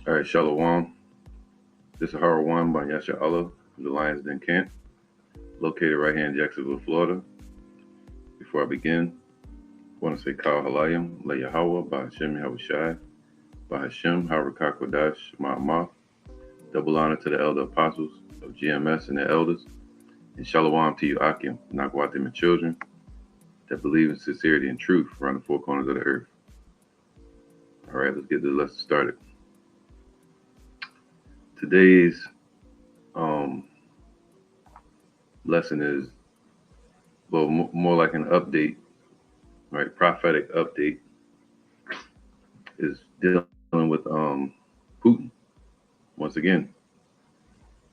All right, Shalom. This is Harawan by Yasha Allah from the Lions Den Camp, located right here in Jacksonville, Florida. Before I begin, I want to say Kal Halayim, Le Yahweh, by Hashem Yahushai, by Hashem Harakak Kodash, Ma'amah. Double honor to the elder apostles of GMS and their elders, and Shalom to you, Akim, Nakwatim and children that believe in sincerity and truth around the four corners of the earth. All right, let's get this lesson started. Today's lesson is, well, more like an update, right? Prophetic update is dealing with Putin once again.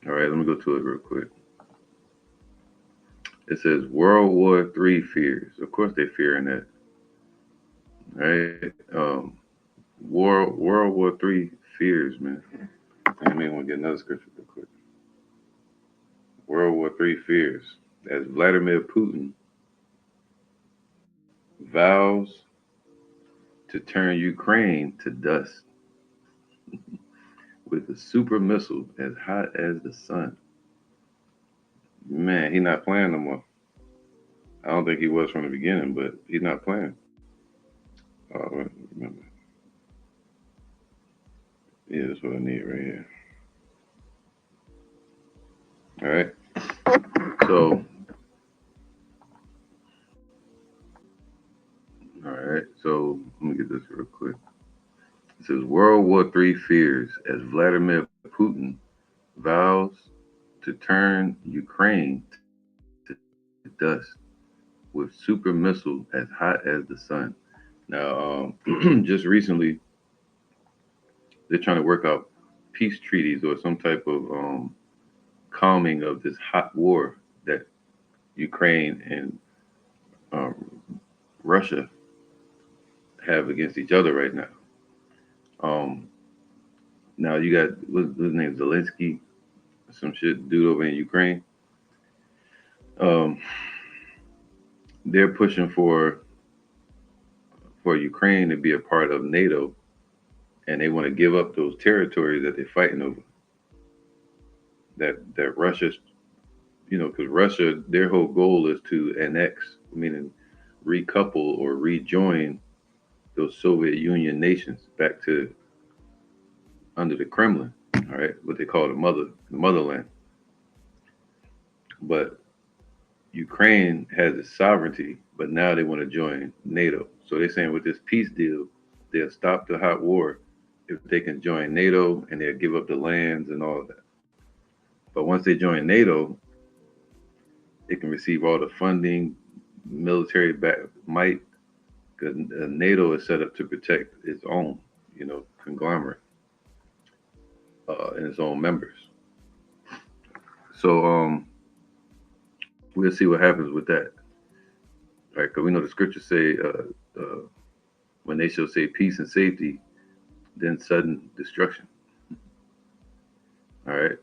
All right, let me go to it real quick. It says World War III fears. Of course, they're fearing that, right? World War III fears, man. I may want to get another scripture real quick. World War III fears as Vladimir Putin vows to turn Ukraine to dust with a super missile as hot as the sun. Man, he's not playing no more. I don't think he was from the beginning, but he's not playing. Remember. Yeah, that's what I need right here. All right. So, all right. So let me get this real quick. It says World War III fears as Vladimir Putin vows to turn Ukraine to dust with super missile as hot as the sun. Now, just recently, they're trying to work out peace treaties or some type of calming of this hot war that Ukraine and Russia have against each other right now. Now you got what's his name, Zelensky, some shit dude over in Ukraine. They're pushing for Ukraine to be a part of NATO, and they want to give up those territories that they're fighting over. That Russia's, because Russia, their whole goal is to annex, meaning recouple or rejoin those Soviet Union nations back to under the Kremlin, all right, what they call the motherland. But Ukraine has its sovereignty, but now they want to join NATO. So they're saying with this peace deal, they'll stop the hot war if they can join NATO, and they'll give up the lands and all of that. But once they join NATO, they can receive all the funding, military might, because NATO is set up to protect its own, conglomerate and its own members. So we'll see what happens with that, right? Because we know the scriptures say when they shall say peace and safety, then sudden destruction. All right.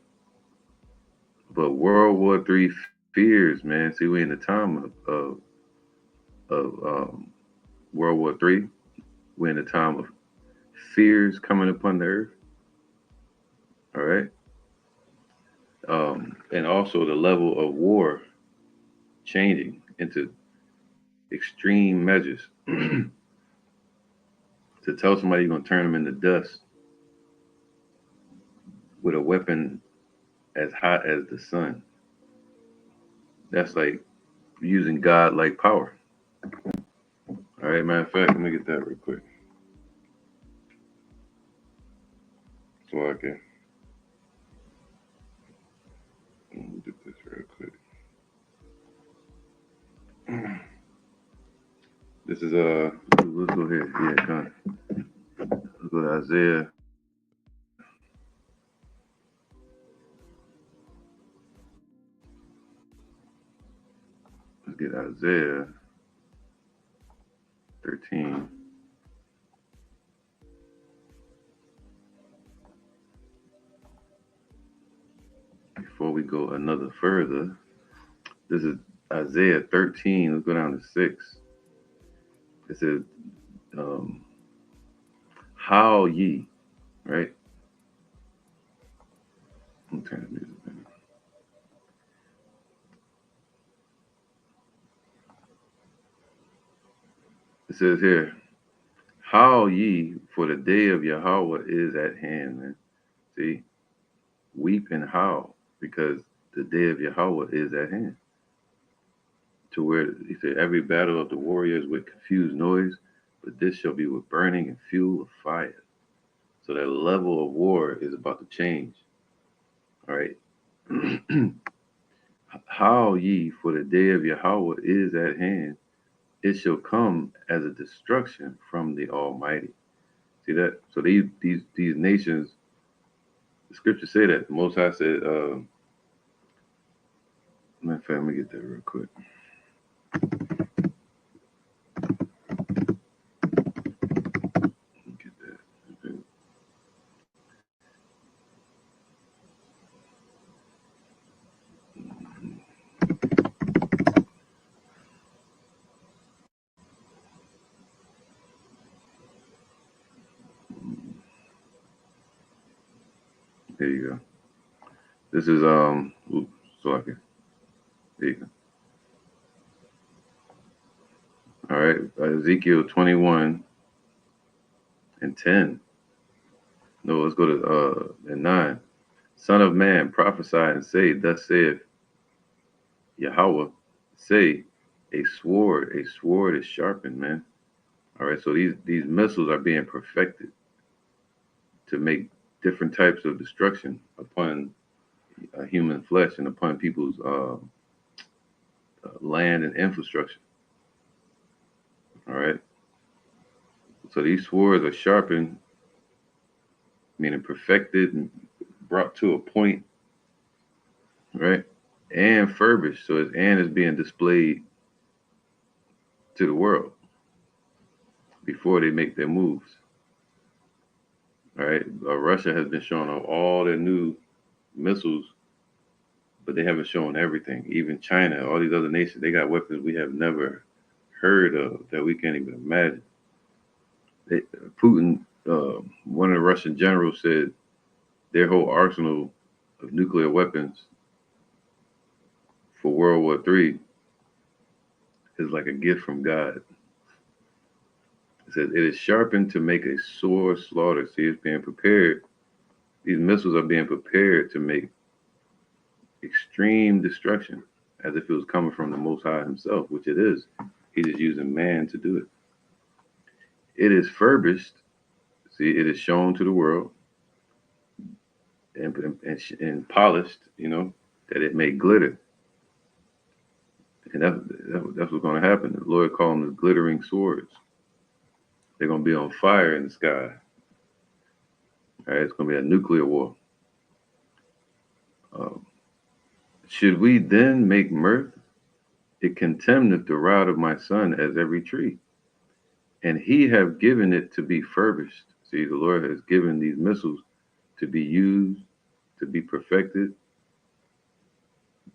But World War III fears, man. See, we're in the time of World War III. We're in the time of fears coming upon the earth. All right. And also the level of war changing into extreme measures to tell somebody you're going to turn them into dust with a weapon as hot as the sun. That's like using God-like power. All right, matter of fact, let me get that real quick. So I can. Let me get this real quick. This is let's go here. Yeah, come on. Let's go to Isaiah. Let's get Isaiah 13. Before we go another further, this is Isaiah 13. Let's go down to 6. It says, "Howl ye," right? Let me turn the music down. It says here, howl ye, for the day of Yahweh is at hand, man. See, weep and howl, because the day of Yahweh is at hand. To where he said, every battle of the warriors with confused noise, but this shall be with burning and fuel of fire. So that level of war is about to change. All right. Howl ye, for the day of Yahweh is at hand. It shall come as a destruction from the Almighty. See that? So these nations, the scriptures say that. The Most High said, matter of fact, let me get that real quick. Get that. There you go. This is so I can, there you go. All right, Ezekiel 21 and 10. No, let's go to and 9. Son of man, prophesy and say, thus saith Yahweh, say, a sword is sharpened, man. All right, so these missiles are being perfected to make different types of destruction upon human flesh and upon people's land and infrastructure. All right, so these swords are sharpened, meaning perfected and brought to a point, right? And furbished, so and is being displayed to the world before they make their moves. All right, Russia has been showing off all their new missiles, but they haven't shown everything. Even China, all these other nations, they got weapons we have never heard of that we can't even imagine. Putin, one of the Russian generals, said their whole arsenal of nuclear weapons for World War III is like a gift from God. It says it is sharpened to make a sore slaughter. See, it's being prepared. These missiles are being prepared to make extreme destruction, as if it was coming from the Most High Himself, which it is. He's just using man to do it. It is furbished. See, it is shown to the world and polished. That it may glitter. And that's what's going to happen. The Lord called them the glittering swords. They're going to be on fire in the sky. All right, it's going to be a nuclear war. Should we then make mirth? It contemneth the rod of my son as every tree. And he have given it to be furbished. See, the Lord has given these missiles to be used, to be perfected,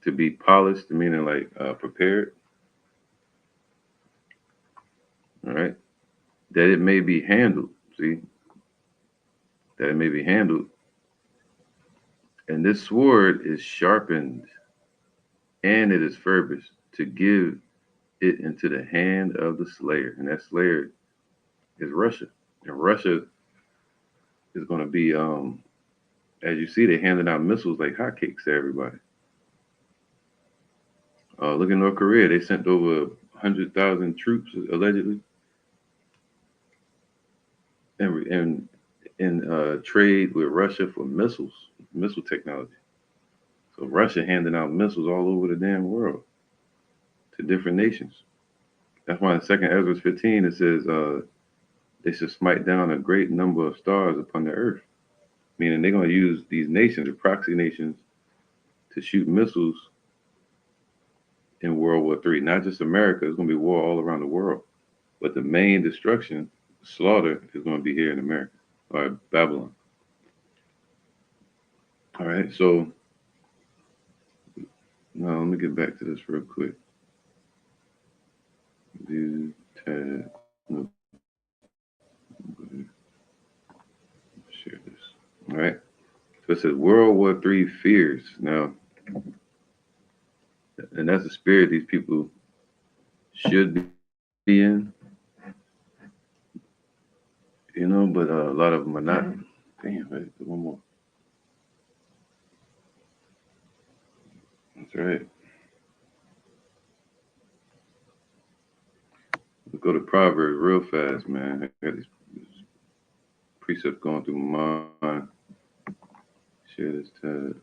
to be polished, meaning like prepared. All right. That it may be handled. See, that it may be handled. And this sword is sharpened and it is furbished to give it into the hand of the slayer. And that slayer is Russia. And Russia is going to be, as you see, they're handing out missiles like hotcakes to everybody. Look at North Korea. They sent over 100,000 troops, allegedly, and in trade with Russia for missile technology. So Russia handing out missiles all over the damn world to different nations. That's why in 2nd Ezra 15 it says they should smite down a great number of stars upon the earth. Meaning they're going to use these nations, the proxy nations, to shoot missiles in World War III. Not just America, it's going to be war all around the world. But the main destruction, slaughter, is going to be here in America, or Babylon. All right, so now let me get back to this real quick. View tab. No. Share this. All right. So it says World War III fears. Now, and that's the spirit these people should be in, but a lot of them are not. Damn, wait, one more. That's right. Let's go to Proverbs real fast, man. I got these precepts going through my mind. Share this tab.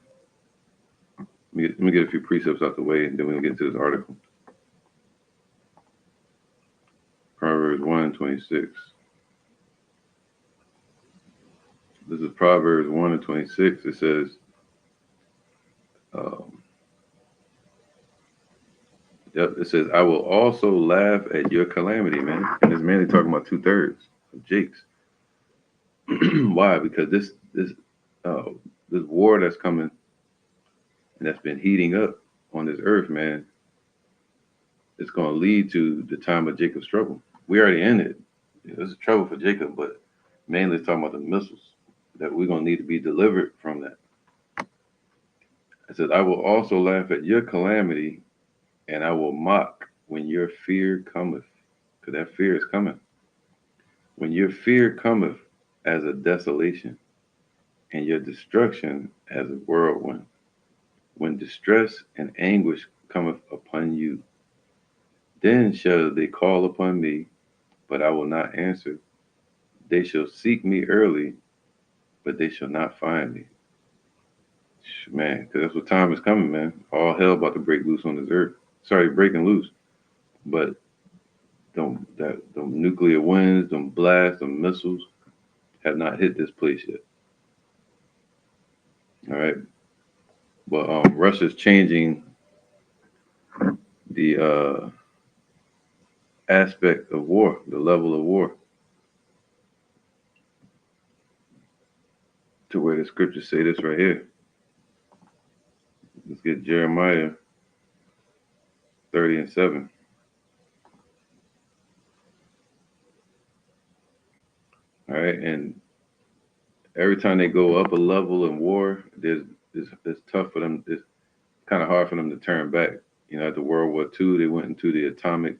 Let me get a few precepts out the way, and then we'll get into this article. Proverbs 1:26. This is Proverbs 1:26. It says, um, yep, it says, I will also laugh at your calamity, man. And it's mainly talking about 2/3 of Jake's. Why? Because uh, this war that's coming and that's been heating up on this earth, man, it's going to lead to the time of Jacob's trouble. We already in it. This is trouble for Jacob, but mainly it's talking about the missiles that we're going to need to be delivered from that. It says, I will also laugh at your calamity, and I will mock when your fear cometh. Because that fear is coming. When your fear cometh as a desolation, and your destruction as a whirlwind. When distress and anguish cometh upon you, then shall they call upon me, but I will not answer. They shall seek me early, but they shall not find me. Man, because that's what time is coming, man. All hell about to break loose on this earth. Sorry, breaking loose. But them nuclear winds, them blasts, them missiles have not hit this place yet. All right. But Russia's changing the aspect of war, the level of war, to where the scriptures say this right here. Let's get Jeremiah 30:7. All right, and every time they go up a level in war, it's tough for them. It's kind of hard for them to turn back. After World War II, they went into the atomic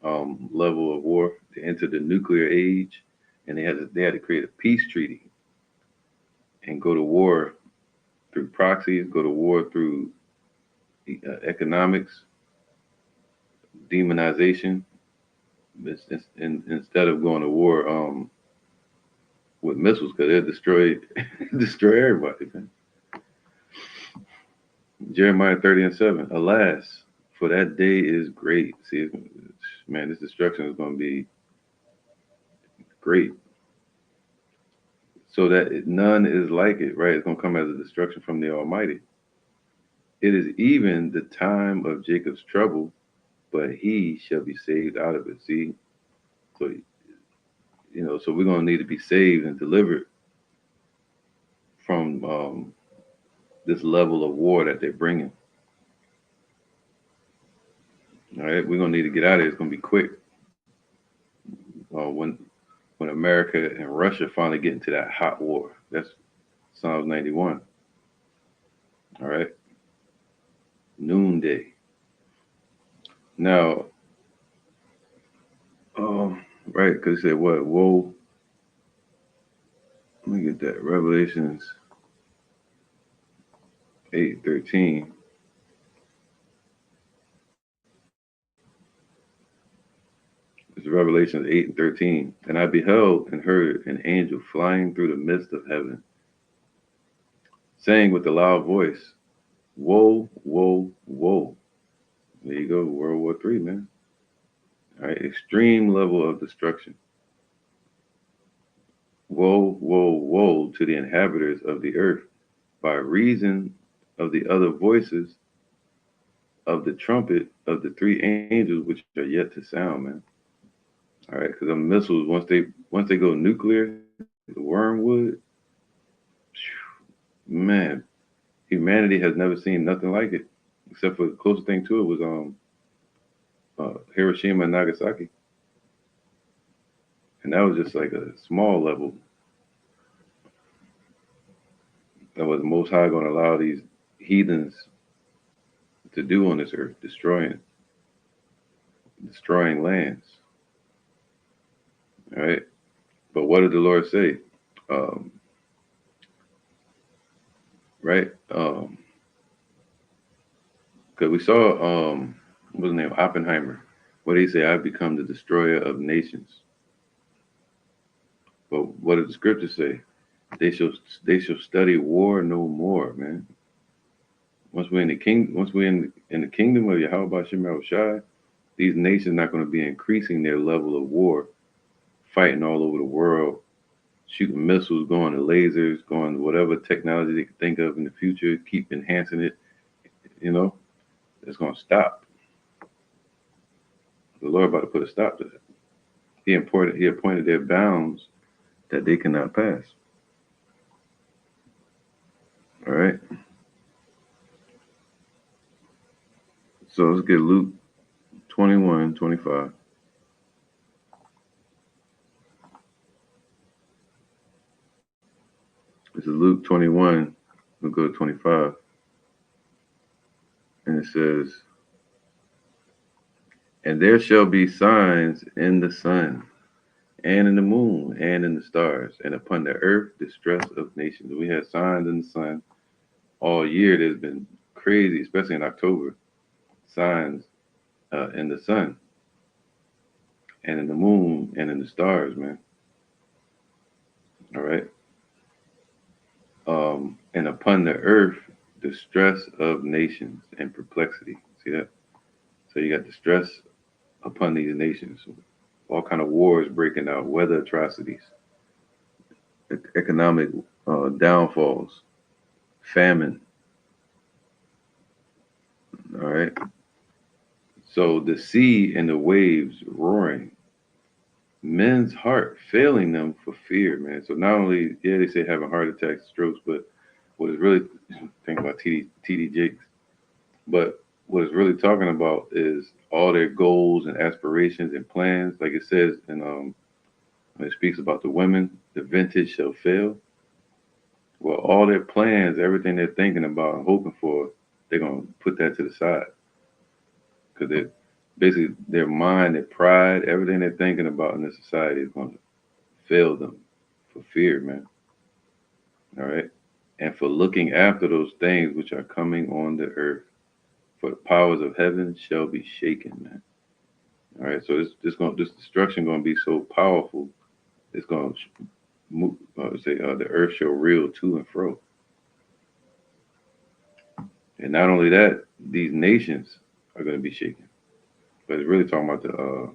level of war. They entered the nuclear age, and they had to create a peace treaty and go to war through proxies, go to war through economics, demonization, instead of going to war with missiles, because they'll destroy everybody. Man. Jeremiah 30:7. Alas, for that day is great. See, man, this destruction is going to be great. So that none is like it, right? It's going to come as a destruction from the Almighty. It is even the time of Jacob's trouble, but he shall be saved out of it. See, so so we're going to need to be saved and delivered from this level of war that they're bringing. All right, we're going to need to get out of here. It's going to be quick. When America and Russia finally get into that hot war. That's Psalms 91. All right, noonday. Now, right, because it said what? Woe. Let me get that. Revelations 8:13. It's Revelations 8:13. And I beheld and heard an angel flying through the midst of heaven, saying with a loud voice, woe, woe, woe. There you go, World War III, man. All right, extreme level of destruction. Woe, woe, woe to the inhabitants of the earth by reason of the other voices of the trumpet of the three angels which are yet to sound, man. All right, because the missiles, once they go nuclear, the wormwood, man, humanity has never seen nothing like it, except for the closest thing to it was Hiroshima and Nagasaki, and that was just like a small level. And what the Most High going to allow these heathens to do on this earth, destroying lands. All right. But what did the Lord say? Um, right? Because we saw, what was his name? Oppenheimer. What did he say? I've become the destroyer of nations. But what did the scripture say? They shall they shall study war no more, man. Once we're in the kingdom of Yahweh Shem Shai, these nations not going to be increasing their level of war, fighting all over the world, shooting missiles, going to lasers, going to whatever technology they can think of in the future, keep enhancing it. You know, it's going to stop. The Lord about to put a stop to that. He appointed their bounds that they cannot pass. All right. So let's get Luke 21:25. This is Luke 21. We'll go to 25. And it says, and there shall be signs in the sun, and in the moon, and in the stars, and upon the earth distress of nations. We had signs in the sun all year. There's been crazy, especially in October, signs in the sun, and in the moon, and in the stars, man. All right. And upon the earth, distress of nations and perplexity. See that? So you got distress upon these nations, all kind of wars breaking out, weather atrocities, economic downfalls, famine. All right. So the sea and the waves roaring, men's heart failing them for fear, man. So not only, yeah, they say having heart attacks, strokes, but what is really, think about TD Jakes, but what it's really talking about is all their goals and aspirations and plans. Like it says in when it speaks about the women, the vintage shall fail. Well, all their plans, everything they're thinking about and hoping for, they're gonna put that to the side because they basically their mind, their pride, everything they're thinking about in this society is gonna fail them for fear, man. All right, and for looking after those things which are coming on the earth, for the powers of heaven shall be shaken, man. All right, so this destruction gonna be so powerful, it's gonna move, the earth shall reel to and fro. And not only that, these nations are going to be shaken. But it's really talking about the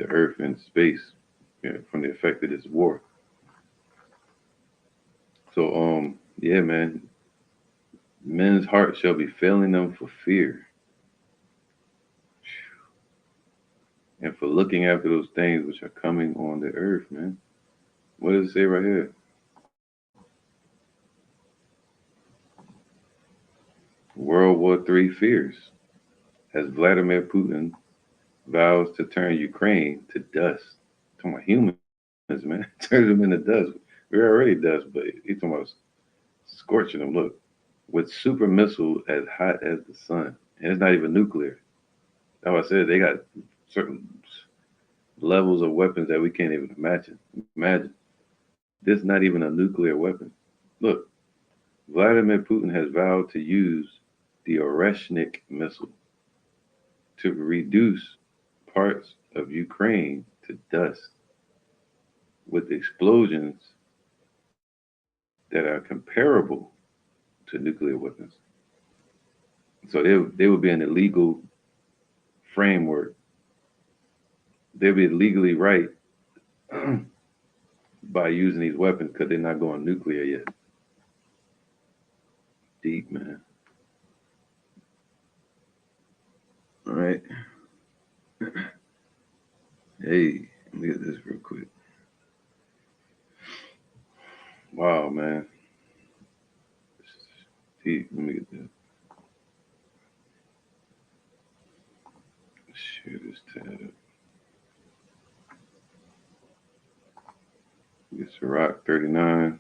earth and space, from the effect of this war. So yeah, man, men's hearts shall be failing them for fear and for looking after those things which are coming on the earth, man. What does it say right here? World War III fears as Vladimir Putin vows to turn Ukraine to dust. Talking about humans, man. Turn them into dust. We're already dust, but he's talking about scorching them. Look, with super missile as hot as the sun, and it's not even nuclear. That's what I said. They got certain levels of weapons that we can't even imagine. This is not even a nuclear weapon. Look, Vladimir Putin has vowed to use the Oreshnik missile to reduce parts of Ukraine to dust with explosions that are comparable to nuclear weapons. So they would be an illegal framework. They'll be legally right by using these weapons because they're not going nuclear yet. Deep, man. All right. Hey, let me get this real quick. Wow, man. Deep. Let me get this. Share this tab. Get Ciroc 39.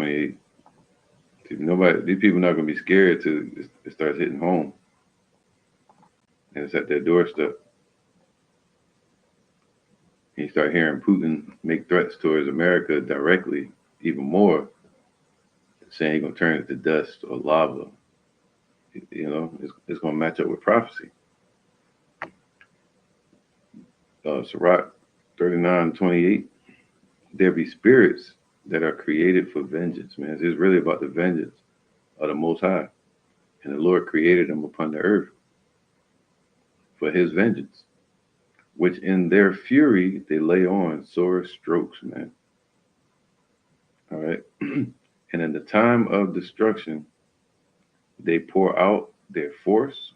28. See, these people not gonna be scared till it starts hitting home, and it's at their doorstep. And you start hearing Putin make threats towards America directly, even more, saying he's gonna turn it to dust or lava. You know, it's gonna match up with prophecy. Sirach 39:28. There be spirits that are created for vengeance, man. It's really about the vengeance of the Most High. And the Lord created them upon the earth for his vengeance, which in their fury they lay on sore strokes, man. All right. And in the time of destruction, they pour out their force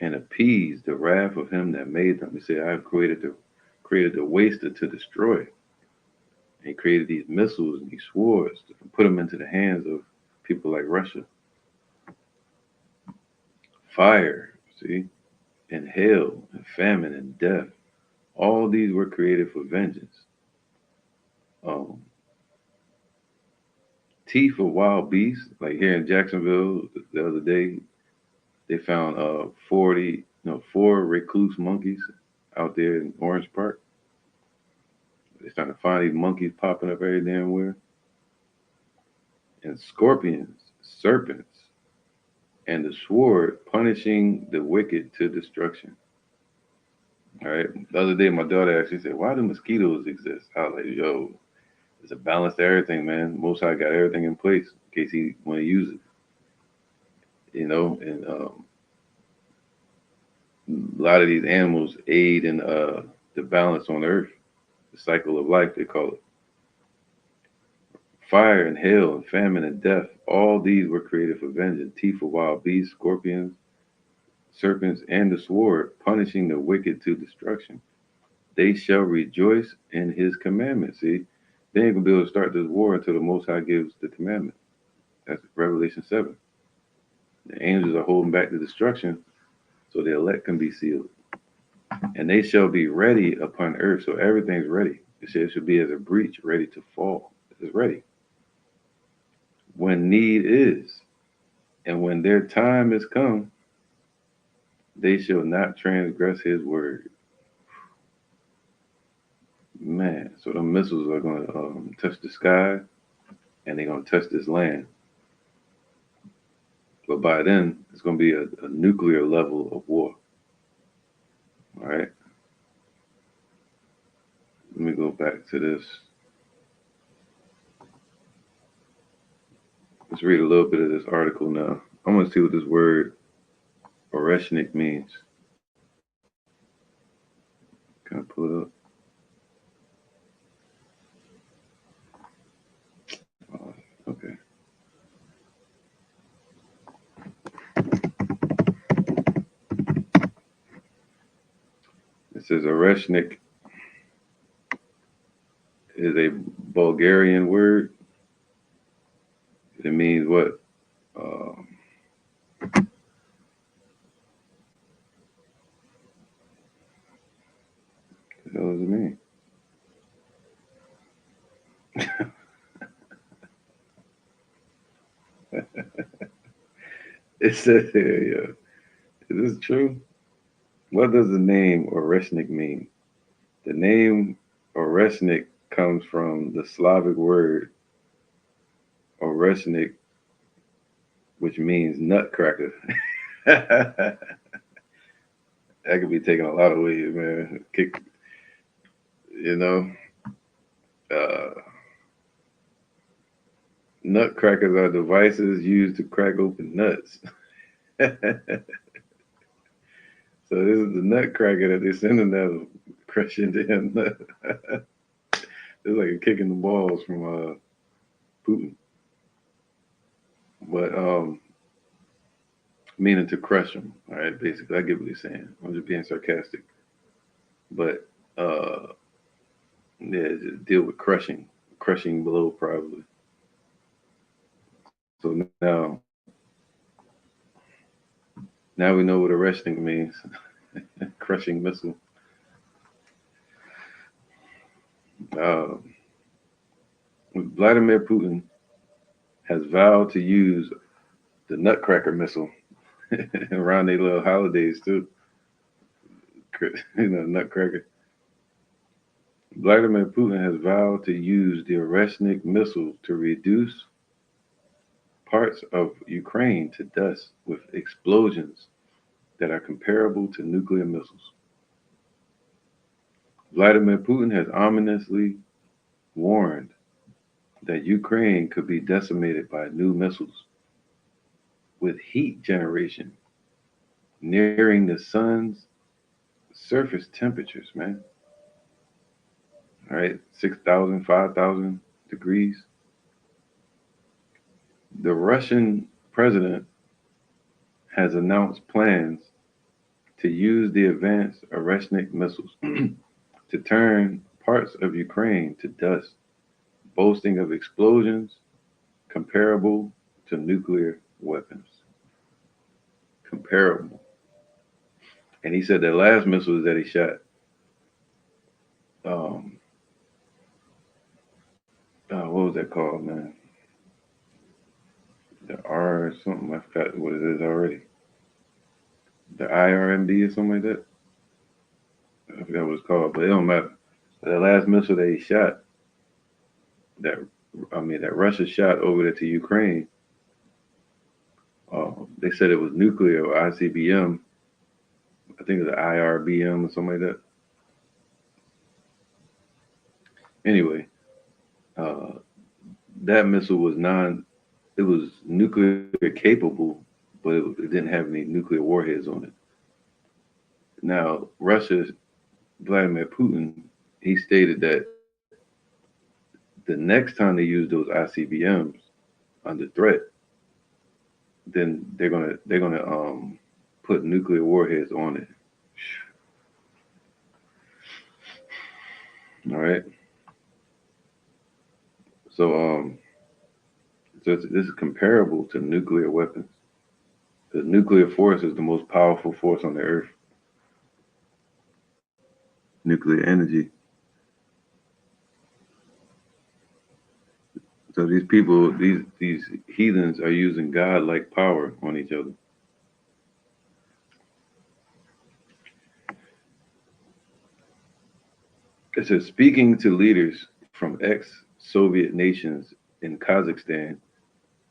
and appease the wrath of him that made them. He said, I have created the waster to destroy. And he created these missiles and these swords to put them into the hands of people like Russia. Fire, see, and hail and famine and death. All these were created for vengeance. Teeth of wild beasts, like here in Jacksonville the other day, they found 4 recluse monkeys out there in Orange Park. They're starting to find these monkeys popping up every damn where. And scorpions, serpents, and the sword punishing the wicked to destruction. All right. The other day, my daughter actually said, "Why do mosquitoes exist?" I was like, "Yo, it's a balance to everything, man. Most High got everything in place in case he want to use it, you know." And a lot of these animals aid in the balance on Earth, the cycle of life, they call it. Fire and hail and famine and death, all these were created for vengeance. Teeth of wild beasts, scorpions, serpents, and the sword, punishing the wicked to destruction. They shall rejoice in his commandments. See, they ain't gonna be able to start this war until the Most High gives the commandment. That's Revelation 7. The angels are holding back the destruction so the elect can be sealed. And they shall be ready upon earth. So everything's ready. It says it should be as a breach ready to fall. It's ready. When need is, and when their time is come, they shall not transgress his word. Man, so the missiles are going to touch the sky, and they're going to touch this land. But by then, it's going to be a nuclear level of war. All right. Let me go back to this. Let's read a little bit of this article now. I'm going to see what this word Oreshnik means. Can I pull it up? Okay. It says Oreshnik is a Bulgarian word. It means what? What the hell does it mean? It says here, yeah. Is this true? What does the name Oreshnik mean? The name Oreshnik comes from the Slavic word Oreshnik, which means nutcracker. That could be taken a lot of ways, man. You know, uh, nutcrackers are devices used to crack open nuts. So this is the nutcracker that they're sending them crush into him. It's like kicking the balls from Putin, but meaning to crush him. All right, basically, I get what he's saying. I'm just being sarcastic, but yeah, just deal with crushing below probably. So now we know what arresting means. Crushing missile. Uh, Vladimir Putin has vowed to use the Nutcracker missile around their little holidays too. Nutcracker. Vladimir Putin has vowed to use the Oreshnik missile to reduce parts of Ukraine to dust with explosions that are comparable to nuclear missiles. Vladimir Putin has ominously warned that Ukraine could be decimated by new missiles with heat generation nearing the sun's surface temperatures, man. All right, 6,000, 5,000 degrees. The Russian president has announced plans to use the advanced Oreshnik missiles to turn parts of Ukraine to dust, boasting of explosions comparable to nuclear weapons. Comparable. And he said the last missiles that he shot, what was that called, man? The R something, I forgot what it is already. The IRMD or something like that. I forgot what it's called, but it don't matter. The last missile that he shot, that Russia shot over there to Ukraine, they said it was nuclear or ICBM. I think it was IRBM or something like that. Anyway, that missile was it was nuclear capable, but it didn't have any nuclear warheads on it. Now, Russia's Vladimir Putin, he stated that the next time they use those ICBMs under threat, then they're gonna put nuclear warheads on it. All right. So this is comparable to nuclear weapons. The nuclear force is the most powerful force on the earth. Nuclear energy. So these people, these heathens are using God-like power on each other. It says, speaking to leaders from ex-Soviet nations in Kazakhstan,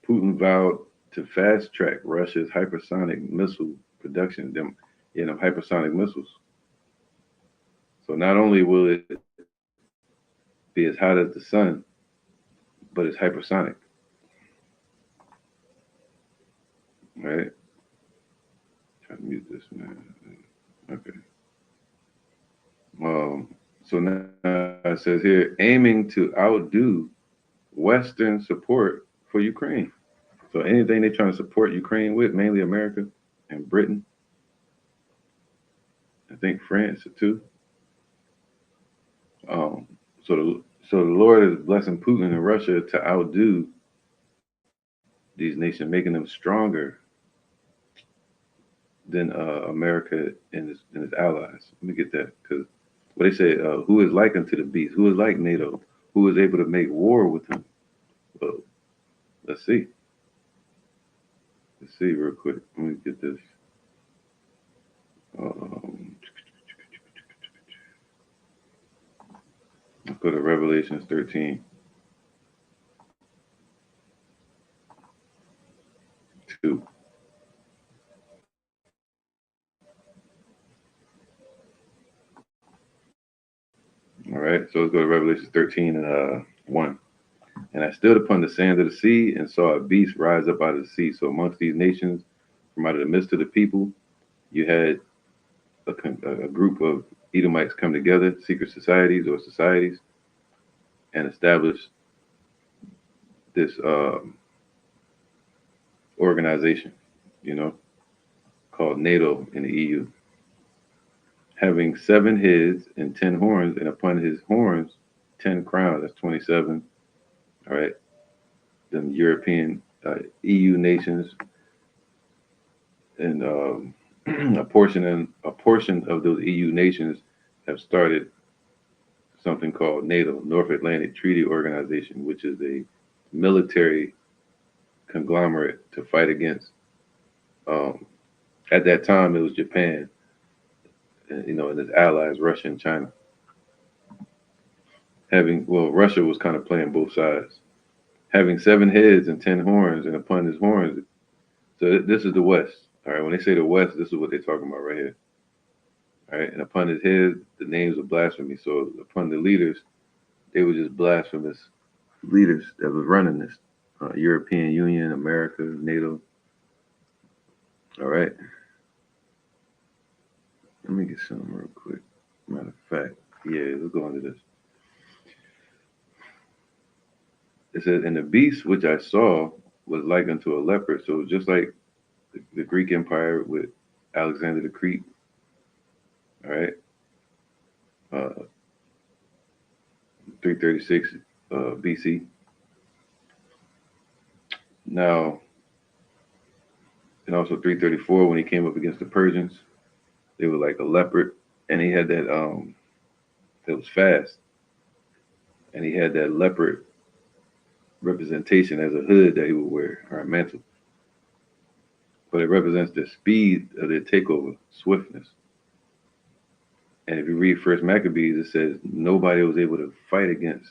Putin vowed to fast-track Russia's hypersonic missile production, them hypersonic missiles. So not only will it be as hot as the sun, but it's hypersonic. Right? Try to mute this, man. Okay. So now it says here, aiming to outdo Western support for Ukraine. So anything they're trying to support Ukraine with, mainly America and Britain, I think France too. So the Lord is blessing Putin and Russia to outdo these nations, making them stronger than America and its allies. Let me get that, because what they say, who is like unto the beast? Who is like NATO? Who is able to make war with him? Well, let's see. Let's see real quick. Let me get this. Let's go to Revelations 13. 2. All right, so let's go to Revelation 13 and 1. And I stood upon the sands of the sea and saw a beast rise up out of the sea. So amongst these nations, from out of the midst of the people, you had a group of Edomites come together, secret societies or societies, and establish this organization, called NATO in the EU, having 7 heads and 10 horns, and upon his horns 10 crowns. That's 27. All right, the European EU nations, and a portion of those EU nations have started something called NATO, North Atlantic Treaty Organization, which is a military conglomerate to fight against. Um, at that time, it was Japan, and its allies, Russia and China. Russia was kind of playing both sides, having 7 heads and 10 horns, and upon his horns. So this is the West. All right, when they say the West, this is what they're talking about right here. All right, and upon his head, the names of blasphemy. So upon the leaders, they were just blasphemous leaders that was running this. European Union, America, NATO. All right, let me get something real quick. Matter of fact, yeah, let's go into this. It says, and the beast which I saw was like unto a leopard. So just like the Greek Empire with Alexander the Great, all right, uh, 336 BC. Now, and also 334 when he came up against the Persians, they were like a leopard, and he had that was fast, and he had that leopard representation as a hood that he would wear or a mantle. But it represents the speed of their takeover, swiftness. And if you read First Maccabees, it says nobody was able to fight against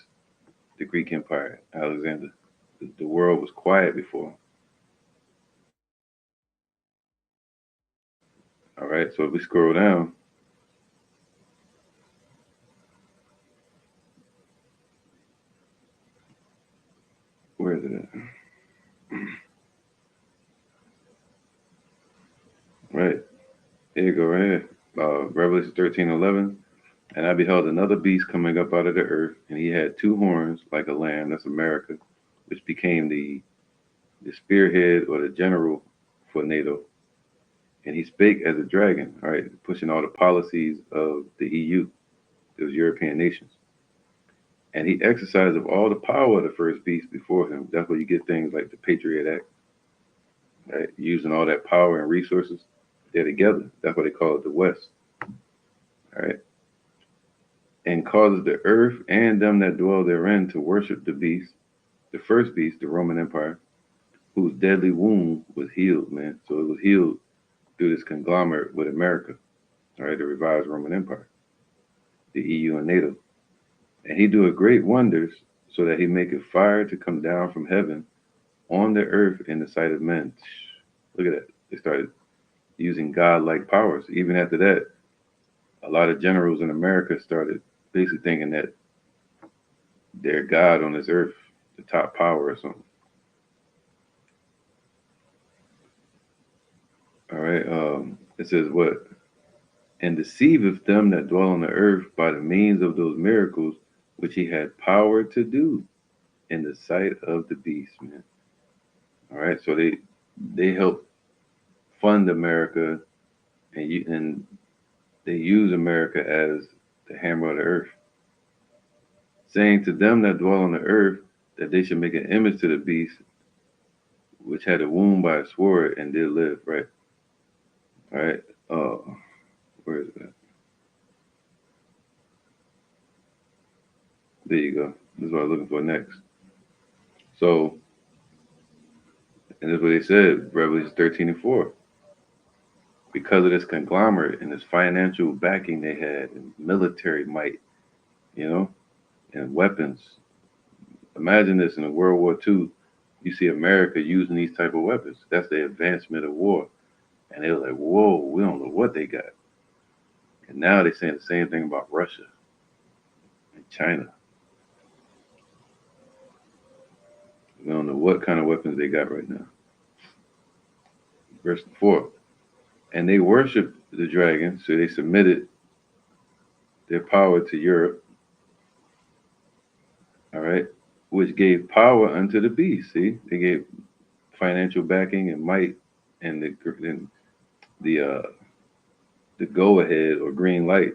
the Greek Empire, Alexander. The world was quiet before. All right, so if we scroll down, where is it at? Right, here you go, right here. Revelation 13:11. And I beheld another beast coming up out of the earth, and he had 2 horns like a lamb, that's America, which became the spearhead or the general for NATO. And he spake as a dragon, all right, pushing all the policies of the EU, those European nations. And he exercised of all the power of the first beast before him. That's where you get things like the Patriot Act, right? Using all that power and resources, they're together. That's why they call it the West, all right? And causes the earth and them that dwell therein to worship the beast, the first beast, the Roman Empire, whose deadly wound was healed, man. So it was healed through this conglomerate with America, all right, the revised Roman Empire, the EU and NATO. And he doeth great wonders, so that he maketh fire to come down from heaven on the earth in the sight of men. Look at that. They started using God-like powers. Even after that, a lot of generals in America started basically thinking that they're God on this earth, the top power or something. All right. It says what? And deceiveth them that dwell on the earth by the means of those miracles which he had power to do in the sight of the beast, man. All right. So they help fund America, and they use America as the hammer of the earth, saying to them that dwell on the earth that they should make an image to the beast, which had a wound by a sword and did live. Right. All right. Where is that? There you go. This is what I'm looking for next. So, and that's what they said, Revelation 13:4. Because of this conglomerate and this financial backing they had and military might, you know, and weapons. Imagine this in a World War II, you see America using these type of weapons. That's the advancement of war. And they were like, whoa, we don't know what they got. And now they're saying the same thing about Russia and China. We don't know what kind of weapons they got right now. Verse 4. And they worshiped the dragon, so they submitted their power to Europe, all right, which gave power unto the beast. See, they gave financial backing and might and the the go ahead or green light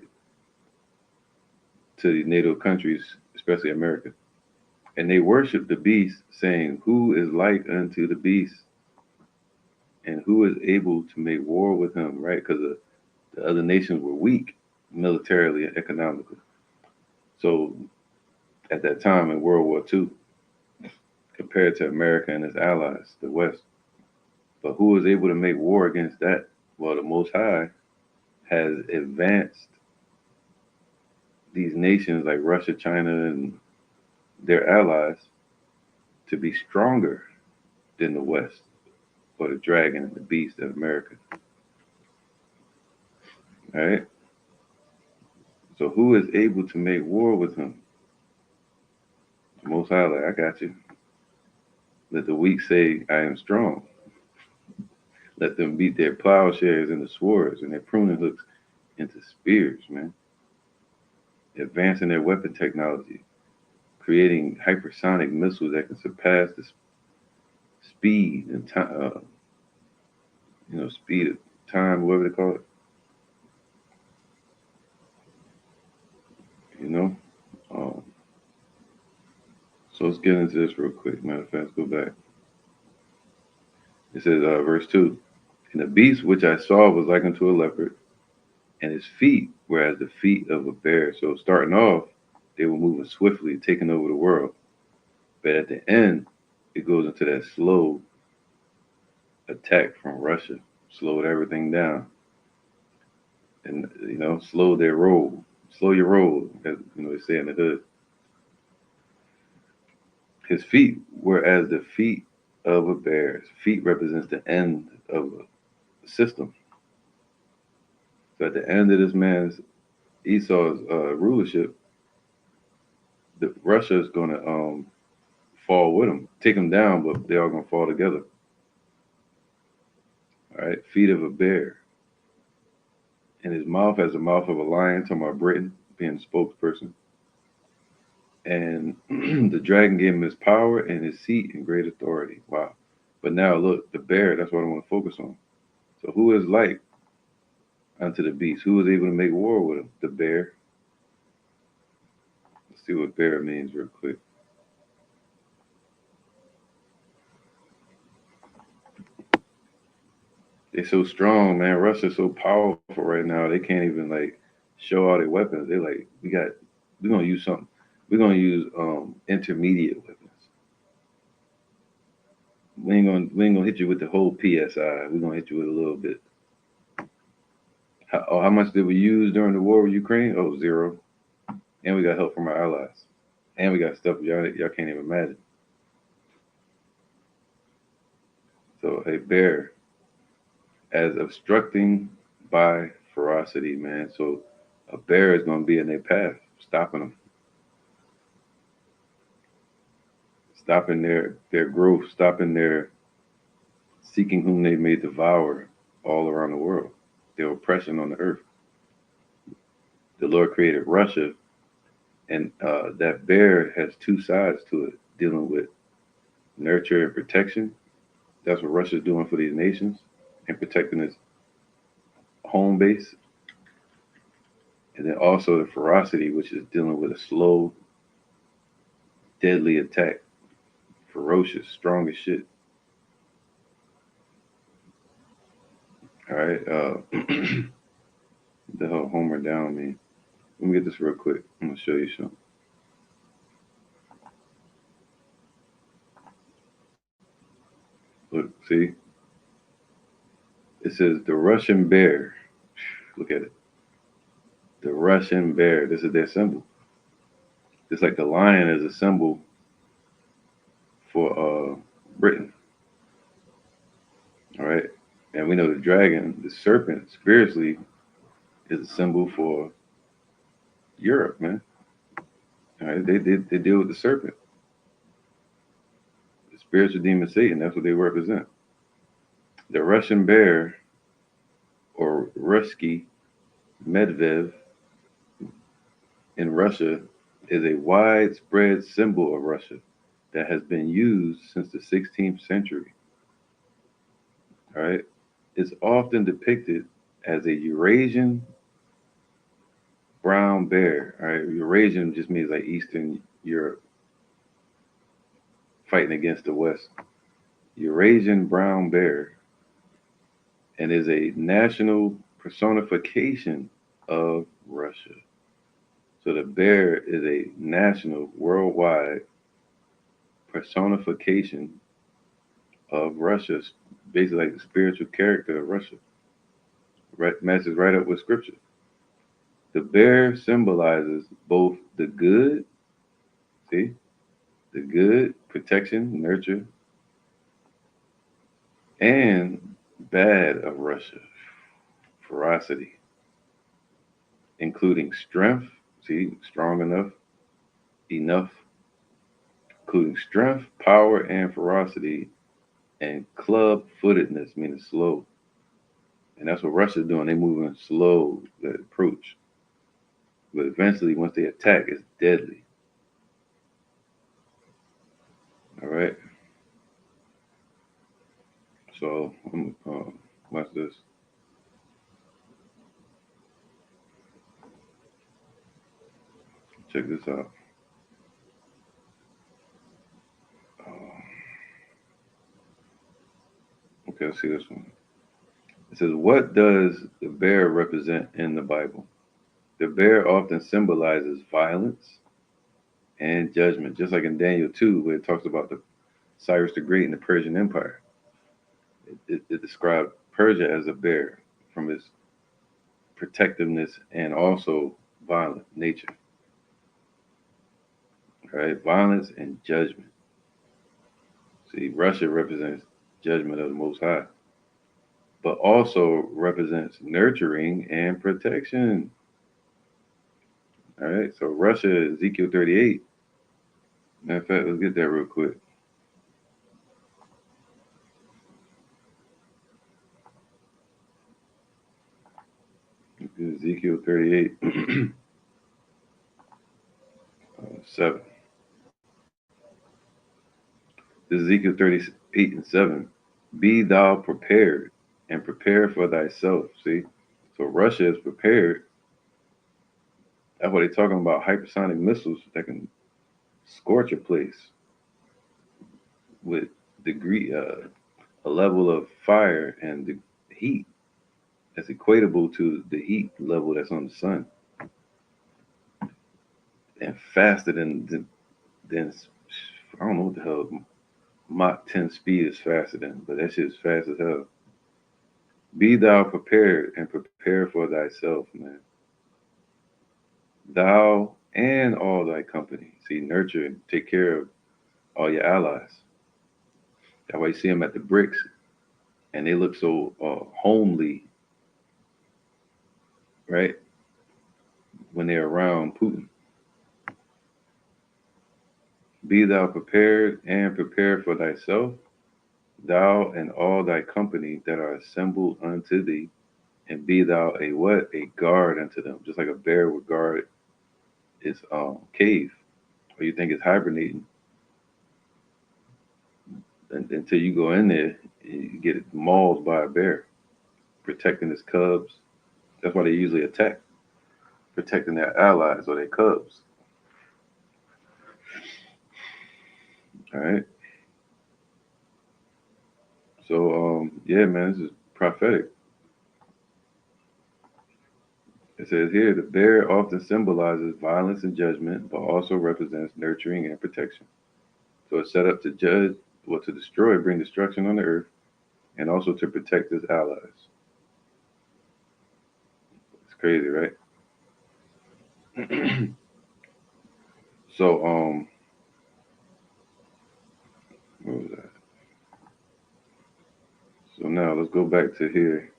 to the NATO countries, especially America. And they worshiped the beast, saying, who is like unto the beast? And who is able to make war with him, right? Because the other nations were weak militarily and economically. So at that time in World War II, compared to America and its allies, the West. But who was able to make war against that? Well, the Most High has advanced these nations like Russia, China, and their allies to be stronger than the West or the dragon and the beast of America. All right. So who is able to make war with him? The Most High, like, I got you. Let the weak say, I am strong. Let them beat their plowshares into swords and their pruning hooks into spears, man. Advancing their weapon technology, creating hypersonic missiles that can surpass the speed and time, speed of time, whatever they call it. You know. Um, so let's get into this real quick. Matter of fact, let's go back. It says, verse 2, and the beast which I saw was like unto a leopard, and his feet were as the feet of a bear. So starting off, they were moving swiftly, taking over the world. But at the end, it goes into that slow attack from Russia, slowed everything down, and slow their roll, slow your roll, as they say in the hood. His feet were as the feet of a bear. His feet represents the end of a system. So at the end of this man's Esau's rulership, Russia is going to fall with him, take him down, but they're all going to fall together. All right, feet of a bear. And his mouth has the mouth of a lion, talking about Britain being the spokesperson. And the dragon gave him his power and his seat and great authority. Wow. But now look, the bear, that's what I want to focus on. So who is like unto the beast? Who was able to make war with him? The bear. Let's see what bear means real quick. They're so strong, man. Russia's so powerful right now. They can't even like show all their weapons. They're like, we're gonna use something. We're gonna use intermediate weapons. We ain't gonna hit you with the whole PSI. We're gonna hit you with a little bit. How much did we use during the war with Ukraine? Oh, zero. And we got help from our allies. And we got stuff y'all can't even imagine. So a bear as obstructing by ferocity, man. So a bear is going to be in their path, stopping them, stopping their growth, stopping their seeking whom they may devour all around the world, their oppression on the earth. The Lord created Russia, and that bear has two sides to it, dealing with nurture and protection. That's what Russia's doing for these nations and protecting its home base. And then also the ferocity, which is dealing with a slow, deadly attack. Ferocious, strong as shit. All right. The hell Homer down mean? Let me get this real quick. I'm gonna show you something. Look, see? It says the Russian bear. Look at it. The Russian bear. This is their symbol. Just like the lion is a symbol for Britain. All right. And we know the dragon, the serpent, spiritually is a symbol for Europe, man. All right. They deal with the serpent. The spiritual demon Satan, that's what they represent. The Russian bear, or Ruski Medvedev in Russia, is a widespread symbol of Russia that has been used since the 16th century. All right. It's often depicted as a Eurasian brown bear. All right. Eurasian just means like Eastern Europe fighting against the West. Eurasian brown bear, and is a national personification of Russia. So the bear is a national, worldwide personification of Russia, basically like the spiritual character of Russia. Right, matches right up with scripture. The bear symbolizes both the good, see, the good, protection, nurture, and bad of Russia, ferocity, including strength, see, strong enough, including strength, power, and ferocity, and club footedness, meaning slow. And that's what Russia's doing. They're moving slow, that approach. But eventually, once they attack, it's deadly. All right. So, watch this. Check this out. Uh, okay, let's see this one. It says, what does the bear represent in the Bible? The bear often symbolizes violence and judgment, just like in Daniel 2, where it talks about the Cyrus the Great and the Persian Empire. It described Persia as a bear from its protectiveness and also violent nature. All right, violence and judgment. See, Russia represents judgment of the Most High, but also represents nurturing and protection. All right, so Russia, Ezekiel 38. Matter of fact, let's get that real quick. Ezekiel 38, 7. This is Ezekiel 38 and 7. Be thou prepared and prepare for thyself. See? So Russia is prepared. That's what they're talking about, hypersonic missiles that can scorch a place with a level of fire and the heat that's equatable to the heat level that's on the sun. And faster than I don't know what the hell Mach 10 speed is faster than, but that shit's fast as hell. Be thou prepared and prepare for thyself, man. Thou and all thy company. See, nurture and take care of all your allies. That's why you see them at the BRICS, and they look so homely, right? When they're around Putin. Be thou prepared and prepare for thyself, thou and all thy company that are assembled unto thee, and be thou a what? A guard unto them. Just like a bear would guard its cave, or you think it's hibernating. Until you go in there, you get mauled by a bear, protecting its cubs. That's why they usually attack, protecting their allies or their cubs. All right. So, yeah, man, this is prophetic. It says here, the bear often symbolizes violence and judgment, but also represents nurturing and protection. So it's set up to judge, or to destroy, bring destruction on the earth, and also to protect its allies. It's crazy, right? So, what was that? So now let's go back to here.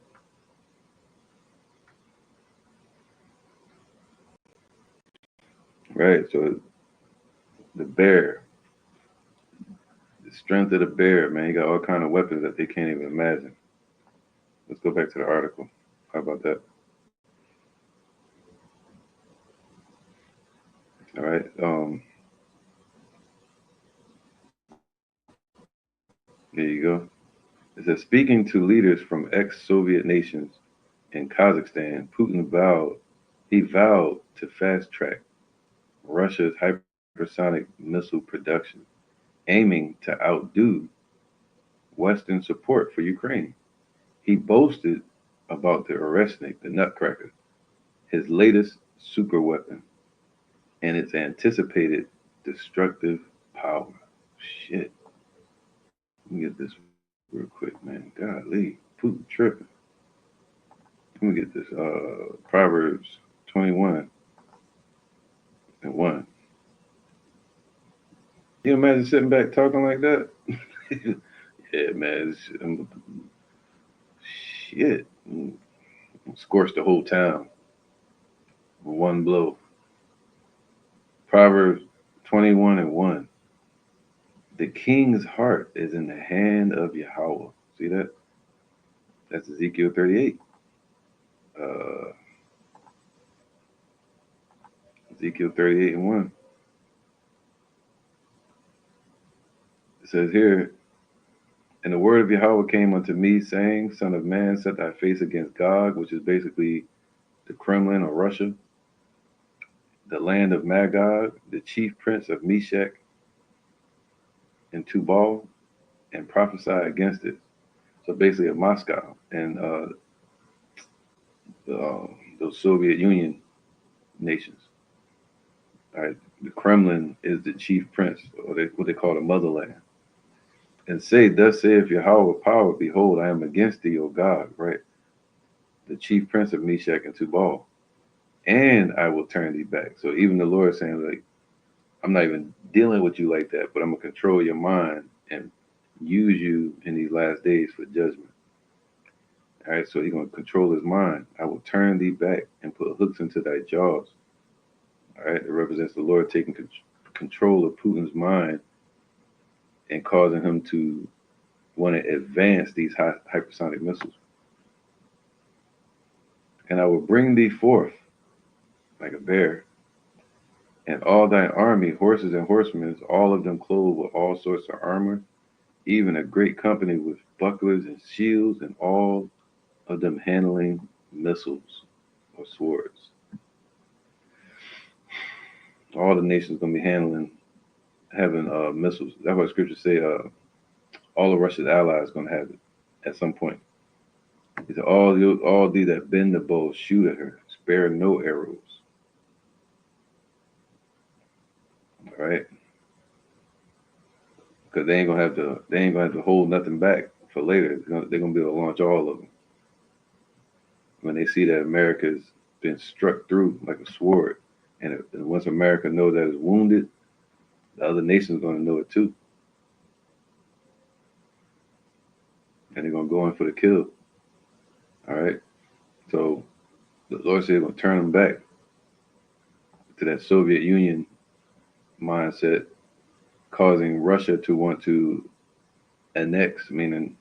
Right, so the bear, the strength of the bear, man, he got all kind of weapons that they can't even imagine. Let's go back to the article. How about that? All right. Here you go. It says, speaking to leaders from ex-Soviet nations in Kazakhstan, he vowed to fast track Russia's hypersonic missile production, aiming to outdo Western support for Ukraine. He boasted about the Oresnik, the Nutcracker, his latest super weapon, and its anticipated destructive power. shit. Let me get this real quick, man. Golly, Putin tripping. Let me get this. Proverbs 21 and 1. You imagine sitting back talking like that? Yeah, man. Shit. Scorched the whole town with one blow. Proverbs 21 and 1. The king's heart is in the hand of Yahweh. See that? That's Ezekiel 38. Uh, Ezekiel 38 and 1. It says here, and the word of Yahweh came unto me, saying, Son of man, set thy face against Gog, which is basically the Kremlin or Russia, the land of Magog, the chief prince of Meshech and Tubal, and prophesy against it. So basically, of Moscow and those Soviet Union nations. All right, the Kremlin is the chief prince, or what they call the motherland. And say, thus saith Yahweh power, behold, I am against thee, O God, right? The chief prince of Meshach and Tubal, and I will turn thee back. So even the Lord is saying, like, I'm not even dealing with you like that, but I'm gonna control your mind and use you in these last days for judgment. All right, so he's gonna control his mind. I will turn thee back and put hooks into thy jaws. All right, it represents the Lord taking control of Putin's mind and causing him to want to advance these hypersonic missiles. And I will bring thee forth like a bear, and all thine army, horses and horsemen, all of them clothed with all sorts of armor, even a great company with bucklers and shields, and all of them handling missiles or swords. All the nations gonna be having missiles. That's what scriptures say. All of Russia's allies gonna have it at some point. He said, all thee that bend the bow, shoot at her, spare no arrows. All right, because they ain't gonna have to hold nothing back for later. They're gonna be able to launch all of them when they see that America's been struck through like a sword. And once America knows that it's wounded, the other nations are gonna know it too, and they're gonna go in for the kill. All right, so the Lord said he's gonna turn them back to that Soviet Union mindset, causing Russia to want to annex, meaning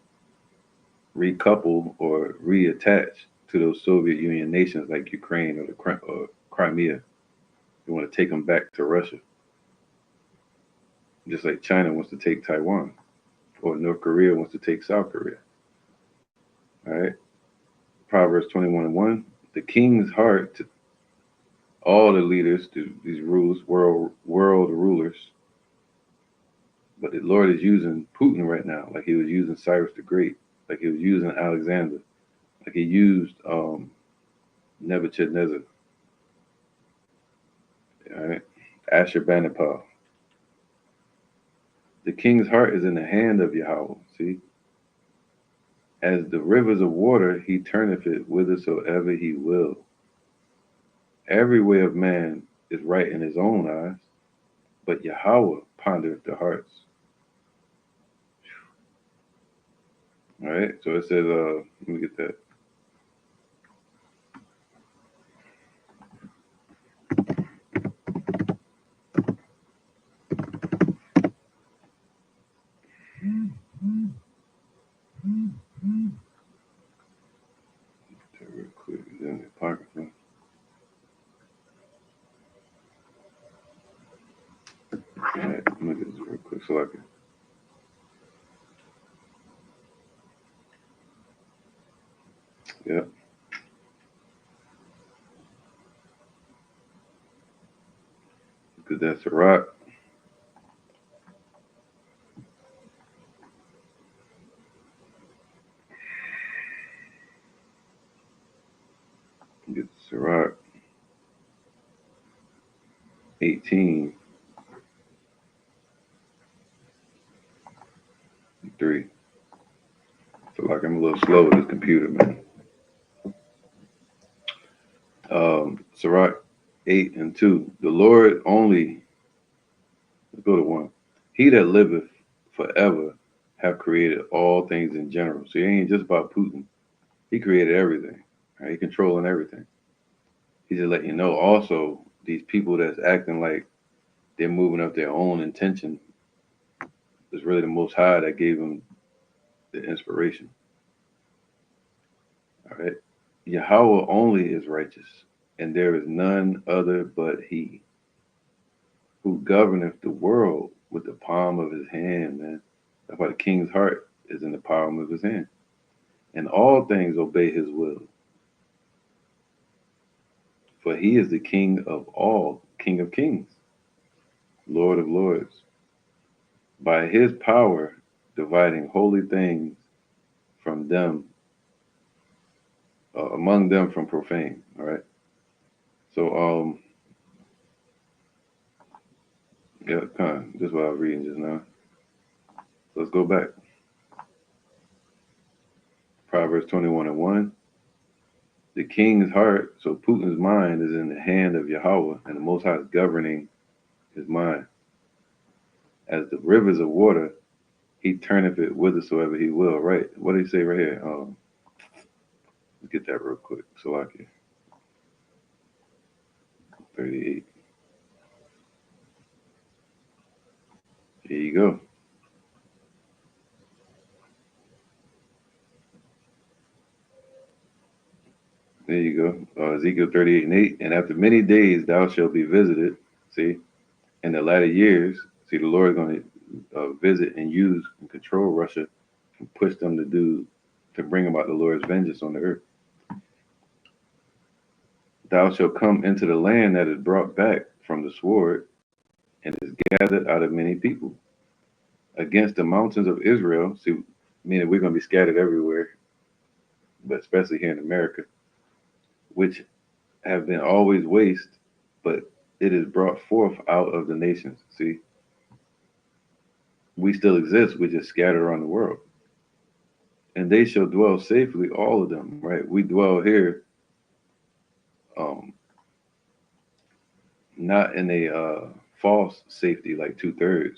recouple or reattach to those Soviet Union nations like Ukraine or Crimea. They want to take them back to Russia, just like China wants to take Taiwan, or North Korea wants to take South Korea. All right. Proverbs 21 and 1. The king's heart to all the leaders, to these world rulers. But the Lord is using Putin right now, like he was using Cyrus the Great, like he was using Alexander, like he used Nebuchadnezzar. All right. Ashurbanipal. The king's heart is in the hand of Yahweh. See? As the rivers of water, he turneth it whithersoever he will. Every way of man is right in his own eyes, but Yahweh pondereth the hearts. All right, so it says, let me get that. Real quick, in the apocrypha. All right, let me get this real quick so I can. Yep. Because that's a rock. Get Sirach 18. little slow with this computer, man. Sirach 8 and 2. The Lord only, let's go to 1. He that liveth forever have created all things in general. So it ain't just about Putin. He created everything. Right? He controlling everything. He just letting you know also these people that's acting like they're moving up their own intention is really the Most High that gave them the inspiration. All right. Yahweh only is righteous, and there is none other but He, who governeth the world with the palm of His hand, man. That's why the king's heart is in the palm of His hand. And all things obey His will. For He is the King of all, King of kings, Lord of lords. By His power, dividing holy things from them, among them from profane. All right. So, yeah, kind of, this is what I was reading just now. So let's go back. Proverbs 21 and 1. The king's heart, so Putin's mind, is in the hand of Yahweh, and the Most High is governing his mind. As the rivers of water, He turneth it whithersoever He will. Right? What did He say right here? Let's get that real quick. Salakia 38. Here you go. There you go. Ezekiel 38 and 8. And after many days thou shalt be visited. See, in the latter years, see, the Lord is going to visit and use and control Russia and push them to bring about the Lord's vengeance on the earth. Thou shalt come into the land that is brought back from the sword and is gathered out of many people against the mountains of Israel. See, meaning we're going to be scattered everywhere, but especially here in America, which have been always waste, but it is brought forth out of the nations. See, we still exist, we just scattered around the world. And they shall dwell safely, all of them, right? We dwell here, not in a false safety like 2/3,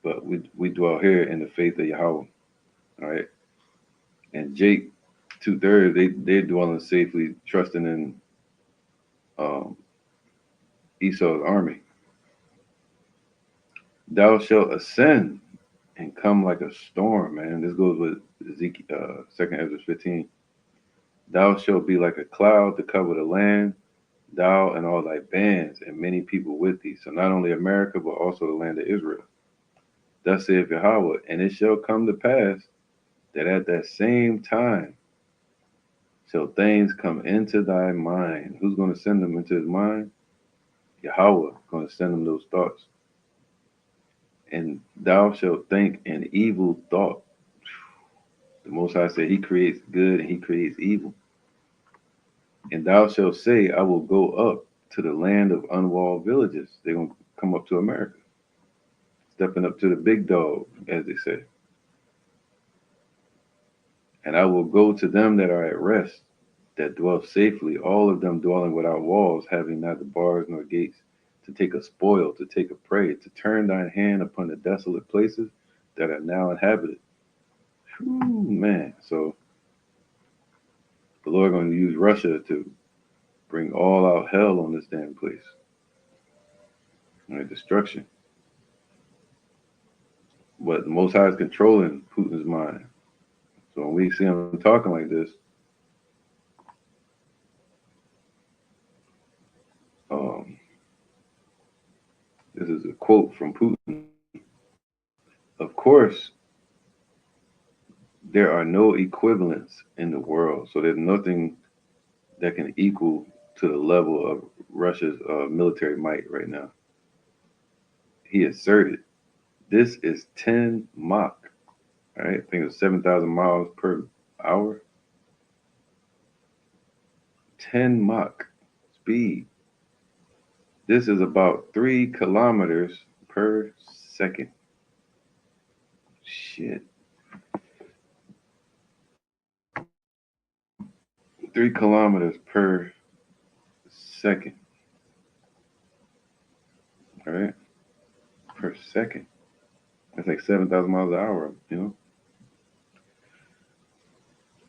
but we dwell here in the faith of Yahweh, all right? And Jake, 2/3, they're dwelling safely, trusting in Esau's army. Thou shalt ascend and come like a storm, man. This goes with Ezekiel, 2nd Ezra 15. Thou shalt be like a cloud to cover the land, thou and all thy bands, and many people with thee. So not only America, but also the land of Israel. Thus saith Yahweh, and it shall come to pass that at that same time shall things come into thy mind. Who's going to send them into his mind? Yahweh is going to send them those thoughts. And thou shalt think an evil thought. The Most High said He creates good and He creates evil. And thou shalt say, I will go up to the land of unwalled villages. They're going to come up to America, stepping up to the big dog, as they say. And I will go to them that are at rest, that dwell safely, all of them dwelling without walls, having neither bars nor gates, to take a spoil, to take a prey, to turn thine hand upon the desolate places that are now inhabited. Whew, man. So the Lord going to use Russia to bring all out hell on this damn place. All right, destruction. But the Most High is controlling Putin's mind. So when we see him talking like this, this is a quote from Putin. Of course, there are no equivalents in the world. So there's nothing that can equal to the level of Russia's military might right now. He asserted, this is 10 Mach, right? I think it's 7,000 miles per hour. 10 Mach speed. This is about 3 kilometers per second. Shit. 3 kilometers per second. All right, per second. That's like 7,000 miles an hour.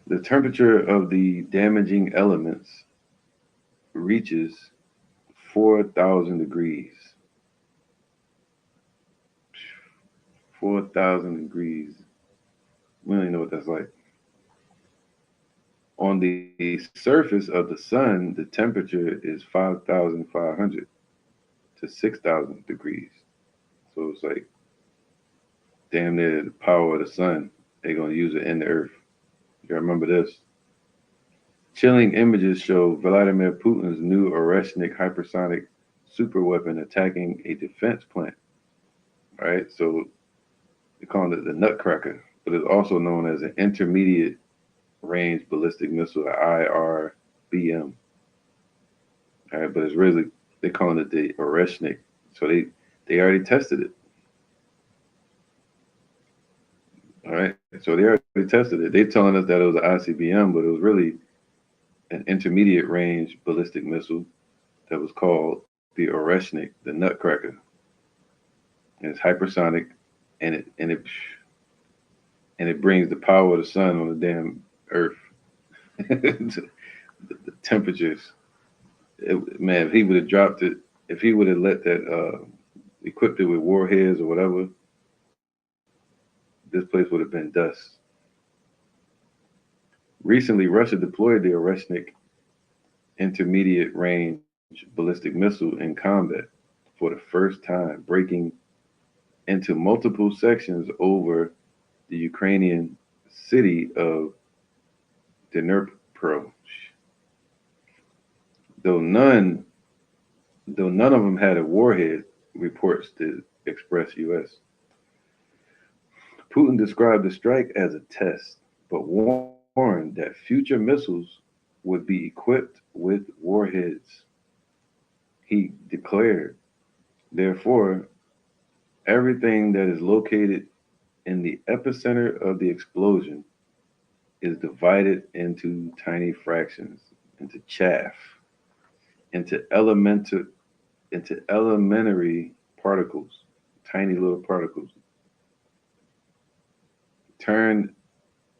The temperature of the damaging elements reaches 4,000 degrees. 4,000 degrees. We don't even know what that's like. On the surface of the sun, the temperature is 5,500 to 6,000 degrees. So it's like damn near the power of the sun. They're going to use it in the earth. You remember this? Chilling images show Vladimir Putin's new Oreshnik hypersonic superweapon attacking a defense plant. All right, so they call it the Nutcracker, but it's also known as an intermediate range ballistic missile, IRBM. All right, but it's really they're calling it the Oreshnik. So they already tested it. All right, so they already tested it. They're telling us that it was an ICBM, but it was really an intermediate range ballistic missile that was called the Oreshnik, the Nutcracker. And it's hypersonic, and it brings the power of the sun on the damn Earth. the temperatures. Man, if he would have dropped it, if he would have let that equipped it with warheads or whatever, this place would have been dust. Recently, Russia deployed the Oreshnik intermediate range ballistic missile in combat for the first time, breaking into multiple sections over the Ukrainian city of Dnipro. Though none of them had a warhead, reports the Express US. Putin described the strike as a test, but warned that future missiles would be equipped with warheads. He declared, therefore, everything that is located in the epicenter of the explosion is divided into tiny fractions, into chaff, into elementary particles, tiny little particles, turned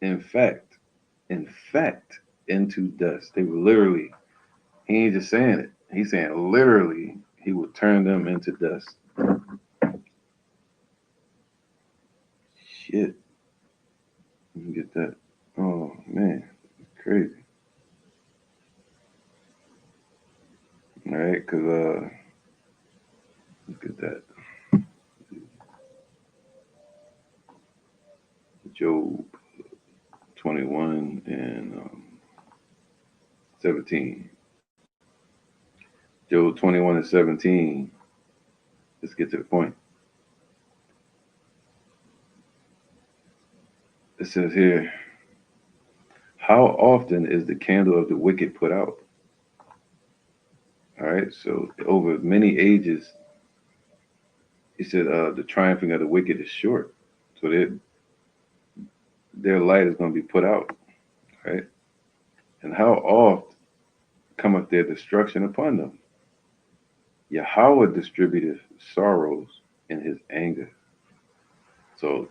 in fact into dust. They were literally, he ain't just saying it, he's saying literally he would turn them into dust. Shit. Let me get that. Oh man, it's crazy. All right, cause look at that. Job 21 and 17. Job 21 and 17. Let's get to the point. It says here, how often is the candle of the wicked put out? All right, so over many ages, he said the triumphing of the wicked is short. So their light is going to be put out, right? And how oft cometh their destruction upon them? Yahweh distributeth sorrows in his anger. So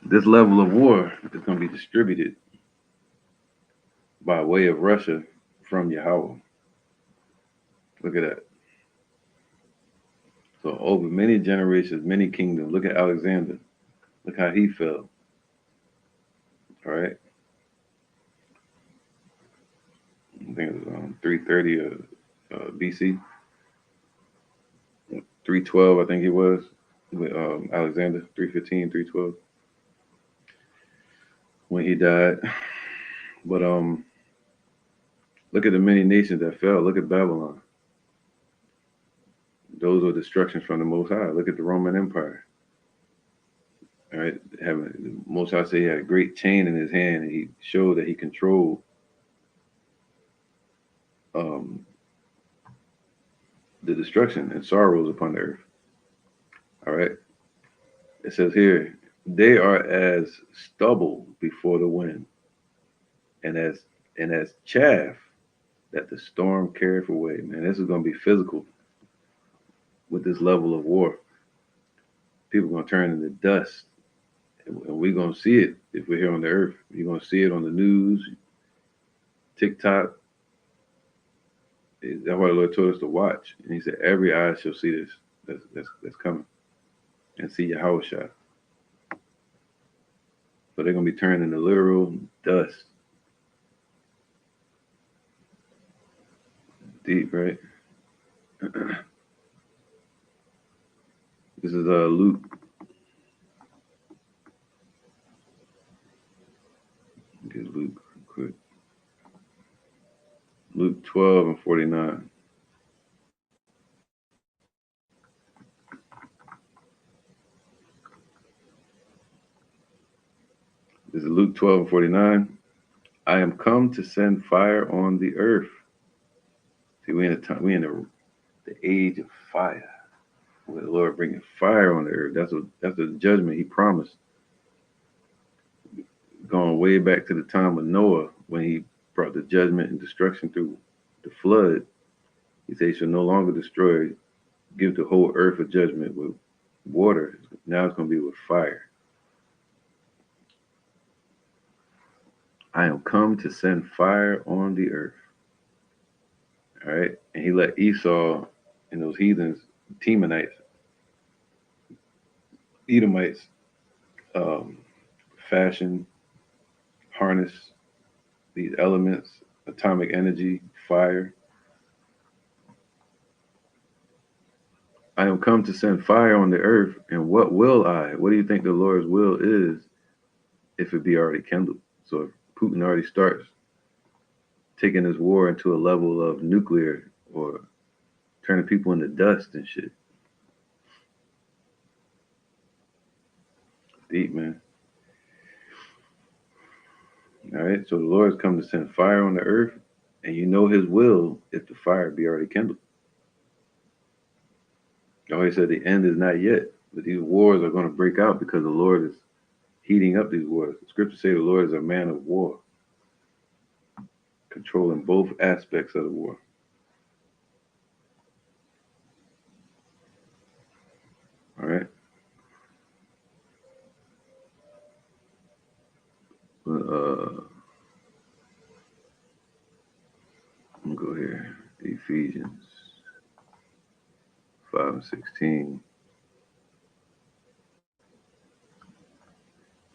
this level of war is going to be distributed by way of Russia from Yahweh. Look at that. So over many generations, many kingdoms. Look at Alexander. Look how he fell. All right. I think it was 330 BC. 312, I think he was, with Alexander, 315, 312, when he died. But look at the many nations that fell. Look at Babylon. Those are destructions from the Most High. Look at the Roman Empire. All right, the Most High said he had a great chain in his hand, and he showed that he controlled the destruction and sorrows upon the earth. All right. It says here, they are as stubble before the wind, and as chaff that the storm carried away. Man, this is going to be physical with this level of war. People are going to turn into dust. And we're going to see it if we're here on the earth. You're going to see it on the news, TikTok. That's why the Lord told us to watch. And he said, every eye shall see this that's coming and see Yahweh shot. But they're going to be turned into literal dust. Deep, right? This is Luke. Get Luke quick. Luke 12 and 49. This is Luke 12 and 49. I am come to send fire on the earth. See, we in the age of fire. Where the Lord bringing fire on the earth. That's the judgment he promised. Going way back to the time of Noah when he brought the judgment and destruction through the flood. He said he shall no longer destroy, give the whole earth a judgment with water. Now it's going to be with fire. I am come to send fire on the earth. All right. And he let Esau and those heathens, Temanites, Edomites, fashion, harness these elements, atomic energy, fire. I am come to send fire on the earth. And what will I? What do you think the Lord's will is if it be already kindled? So if Putin already starts taking this war into a level of nuclear or turning people into dust and shit. Deep, man. All right, so the Lord has come to send fire on the earth, and you know his will if the fire be already kindled. He always said the end is not yet, but these wars are going to break out because the Lord is heating up these wars. The scriptures say the Lord is a man of war, controlling both aspects of the war. All right. I'm gonna go here. Ephesians 5 and 16.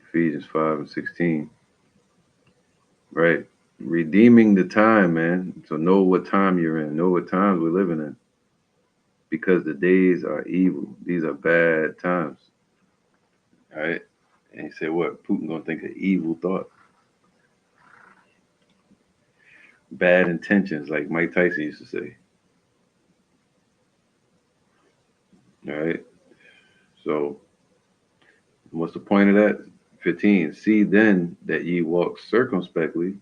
Ephesians 5 and 16. Right. Redeeming the time, man. So know what time you're in. Know what times we're living in. Because the days are evil. These are bad times. All right. And he said, what? Putin gonna think of evil thought. Bad intentions, like Mike Tyson used to say. All right. So what's the point of that? 15. See then that ye walk circumspectly,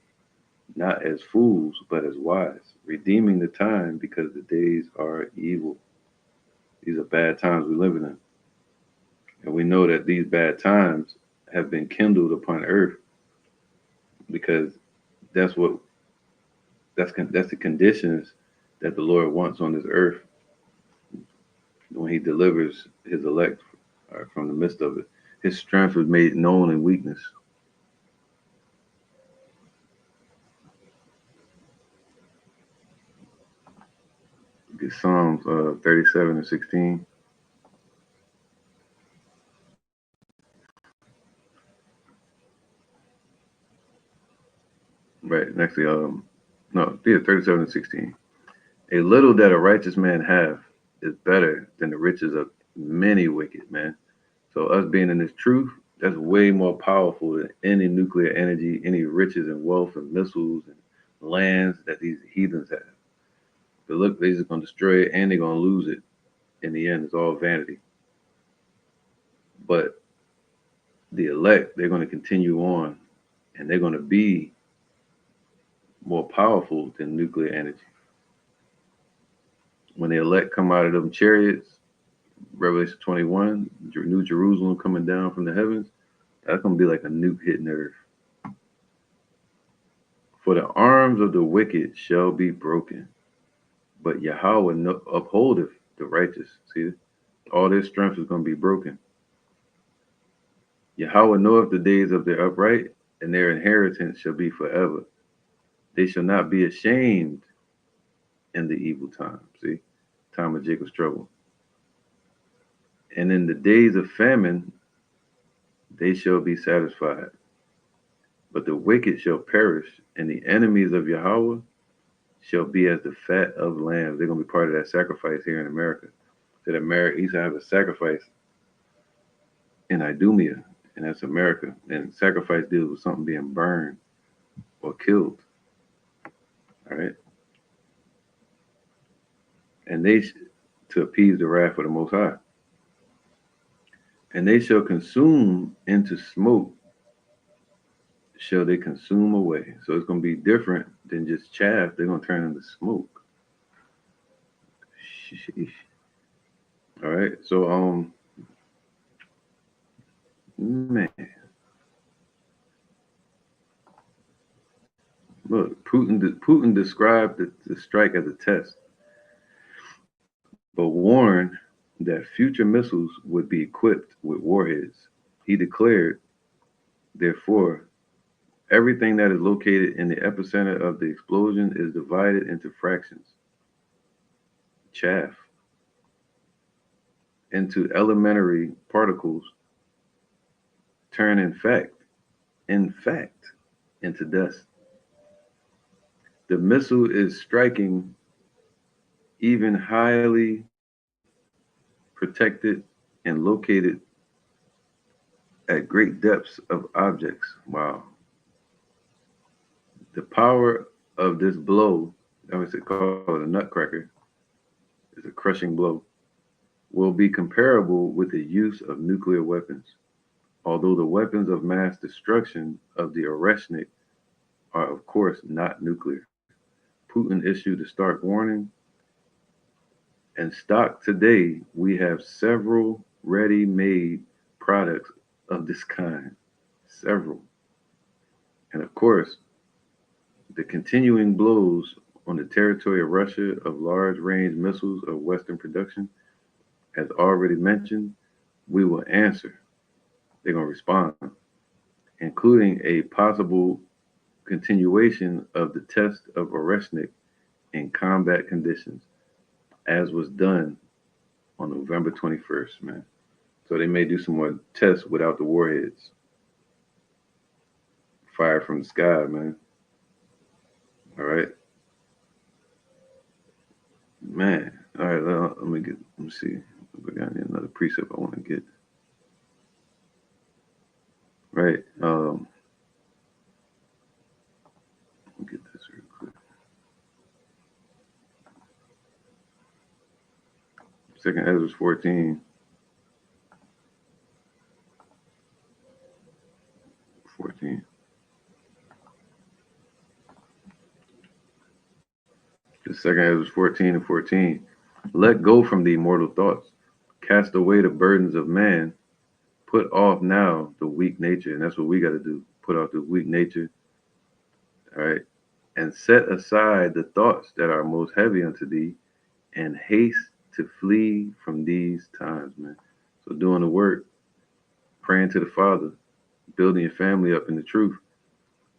not as fools, but as wise, redeeming the time because the days are evil. These are bad times we're living in. And we know that these bad times have been kindled upon earth because that's the conditions that the Lord wants on this earth when he delivers his elect from the midst of it. His strength was made known in weakness. Get Psalms 37 and 16. Right, next to 37 and 16. A little that a righteous man have is better than the riches of many wicked men. So us being in this truth, that's way more powerful than any nuclear energy, any riches and wealth and missiles and lands that these heathens have. But look, they're just gonna destroy it and they're gonna lose it in the end. It's all vanity. But the elect, they're gonna continue on and they're gonna be more powerful than nuclear energy. When the elect come out of them chariots, Revelation 21, New Jerusalem coming down from the heavens, that's going to be like a nuke hitting Earth. For the arms of the wicked shall be broken, but Yahweh upholdeth the righteous. See, all their strength is going to be broken. Yahweh knoweth the days of the upright, and their inheritance shall be forever. They shall not be ashamed in the evil time. See, time of Jacob's trouble. And in the days of famine, they shall be satisfied. But the wicked shall perish, and the enemies of Yahweh shall be as the fat of lambs. They're going to be part of that sacrifice here in America. That America used to have a sacrifice in Idumea, and that's America. And sacrifice deals with something being burned or killed. All right. And they to appease the wrath of the Most High. And they shall consume into smoke, shall they consume away. So it's going to be different than just chaff. They're going to turn into smoke. Sheesh. All right. So, man. Look, Putin described the strike as a test, but warned that future missiles would be equipped with warheads. He declared, therefore, everything that is located in the epicenter of the explosion is divided into fractions, chaff, into elementary particles, turn in fact, into dust. The missile is striking even highly protected and located at great depths of objects. Wow. The power of this blow, I would say call it a nutcracker, is a crushing blow, will be comparable with the use of nuclear weapons. Although the weapons of mass destruction of the Oreshnik are, of course, not nuclear. Putin issued a stark warning. In stock today, we have several ready-made products of this kind. Several. And of course, the continuing blows on the territory of Russia of large-range missiles of Western production, as already mentioned, we will answer. They're going to respond, including a possible continuation of the test of Oreshnik in combat conditions, as was done on November 21st, man. So they may do some more tests without the warheads. Fire from the sky, man. All right. Man. All right, let me see. We got another precept I want to get. Right. Get this real quick. 2nd Ezra 14. 14. The 2nd Ezra 14 and 14. Let go from the immortal thoughts. Cast away the burdens of man. Put off now the weak nature. And that's what we got to do. Put off the weak nature. All right. And set aside the thoughts that are most heavy unto thee, and haste to flee from these times, man. So doing the work, praying to the Father, building your family up in the truth,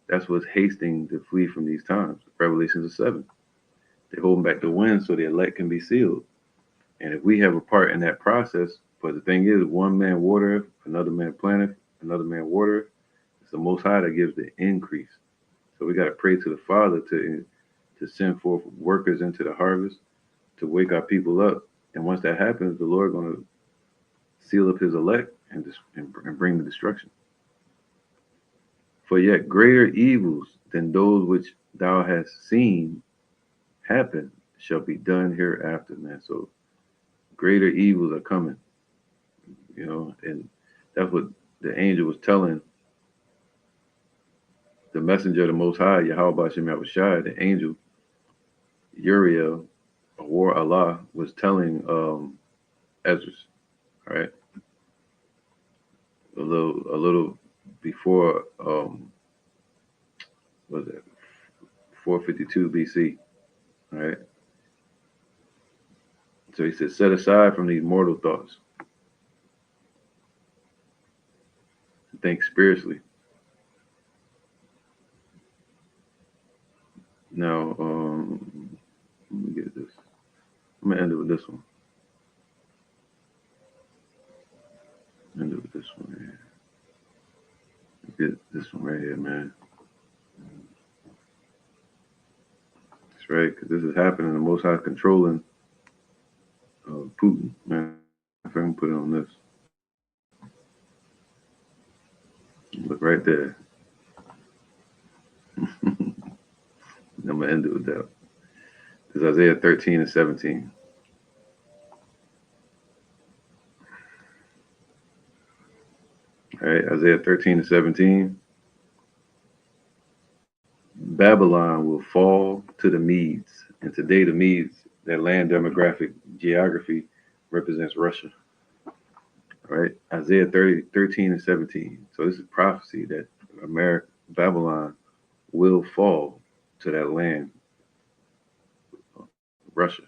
that's what's hasting to flee from these times. Revelations 7. They're holding back the wind so the elect can be sealed. And if we have a part in that process, but the thing is, one man watereth, another man planteth, another man watereth. It's the Most High that gives the increase. So we got to pray to the Father to send forth workers into the harvest, to wake our people up. And once that happens, the Lord going to seal up his elect and bring the destruction. For yet greater evils than those which thou hast seen happen shall be done hereafter, man. So greater evils are coming, and that's what the angel was telling the messenger of the Most High, Yahweh B'Shem Yahushai, the angel, Uriel, or Allah, was telling Ezra, right? A little before, was it 452 BC. All right. So he said, set aside from these mortal thoughts and think spiritually. Now, let me get this. I'm gonna end it with this one. End it with this one right here. Get this one right here, man. That's right, because this is happening. The Most High controlling Putin, man. If I can put it on this, look right there. I'm gonna end it with that. This is Isaiah 13 and 17. All right, Isaiah 13 and 17. Babylon will fall to the Medes. And today the Medes, that land demographic geography represents Russia. All right, Isaiah 13 and 17. So this is prophecy that Babylon will fall to that land, Russia.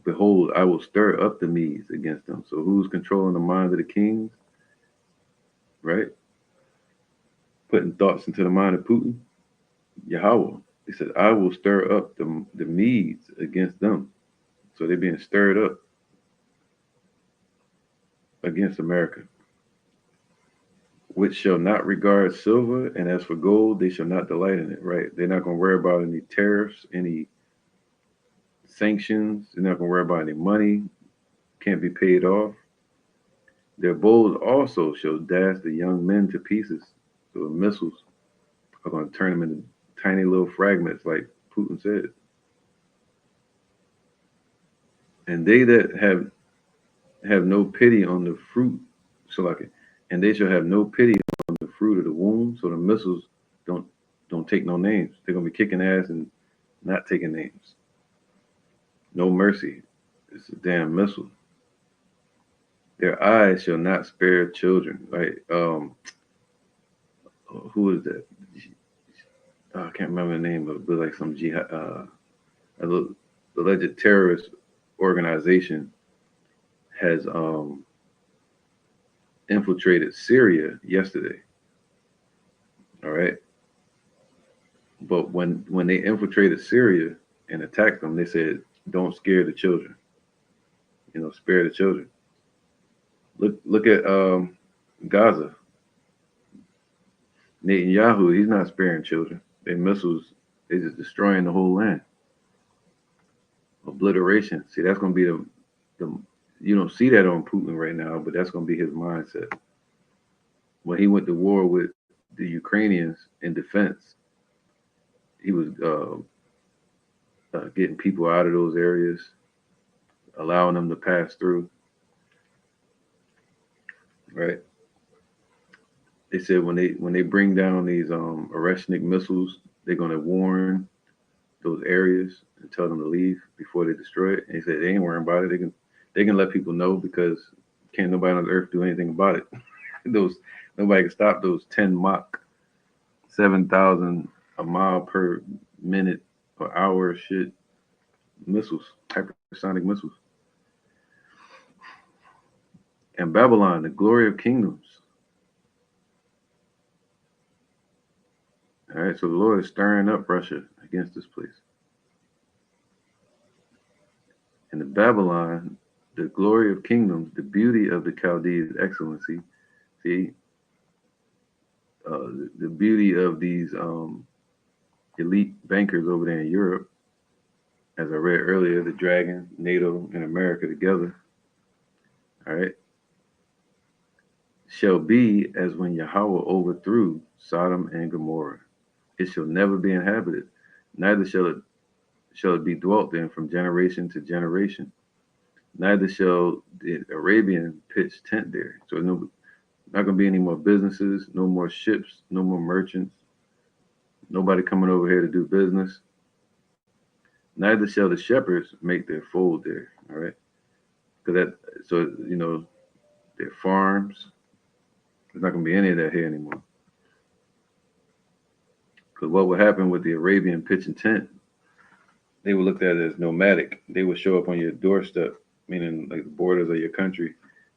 Behold, I will stir up the Medes against them. So who's controlling the minds of the kings? Right? Putting thoughts into the mind of Putin? Yahweh. He said, I will stir up the Medes against them. So they're being stirred up against America, which shall not regard silver, and as for gold, they shall not delight in it, right? They're not going to worry about any tariffs, any sanctions. They're not going to worry about any money, can't be paid off. Their bows also shall dash the young men to pieces. So the missiles are going to turn them into tiny little fragments, like Putin said. And they that have no pity on the fruit, and they shall have no pity on the fruit of the womb. So the missiles don't take no names. They're gonna be kicking ass and not taking names. No mercy. It's a damn missile. Their eyes shall not spare children. Right? Who is that? I can't remember the name, but like some jihad, alleged terrorist organization has infiltrated Syria yesterday. All right. But when they infiltrated Syria and attacked them, they said, don't scare the children. Spare the children. Look at Gaza. Netanyahu, he's not sparing children. Their missiles, they just destroying the whole land. Obliteration. See, that's gonna be the you don't see that on Putin right now, but that's gonna be his mindset. When he went to war with the Ukrainians in defense, he was getting people out of those areas, allowing them to pass through. Right? They said when they bring down these Oreshnik missiles, they're gonna warn those areas and tell them to leave before they destroy it. And he said they ain't worrying about it. They can let people know because can't nobody on earth do anything about it. Nobody can stop those 10 Mach 7,000 a mile per minute or hour shit missiles, hypersonic missiles. And Babylon, the glory of kingdoms. All right, so the Lord is stirring up Russia against this place. And the Babylon, the glory of kingdoms, the beauty of the Chaldees' excellency. See, the beauty of these elite bankers over there in Europe, as I read earlier, the Dragon, NATO, and America together. All right. Shall be as when Yahweh overthrew Sodom and Gomorrah. It shall never be inhabited, neither shall it be dwelt in from generation to generation. Neither shall the Arabian pitch tent there. So not going to be any more businesses, no more ships, no more merchants, nobody coming over here to do business. Neither shall the shepherds make their fold there. All right, their farms. There's not going to be any of that here anymore. Because what would happen with the Arabian pitch and tent, they would look at it as nomadic. They would show up on your doorstep, meaning like the borders of your country,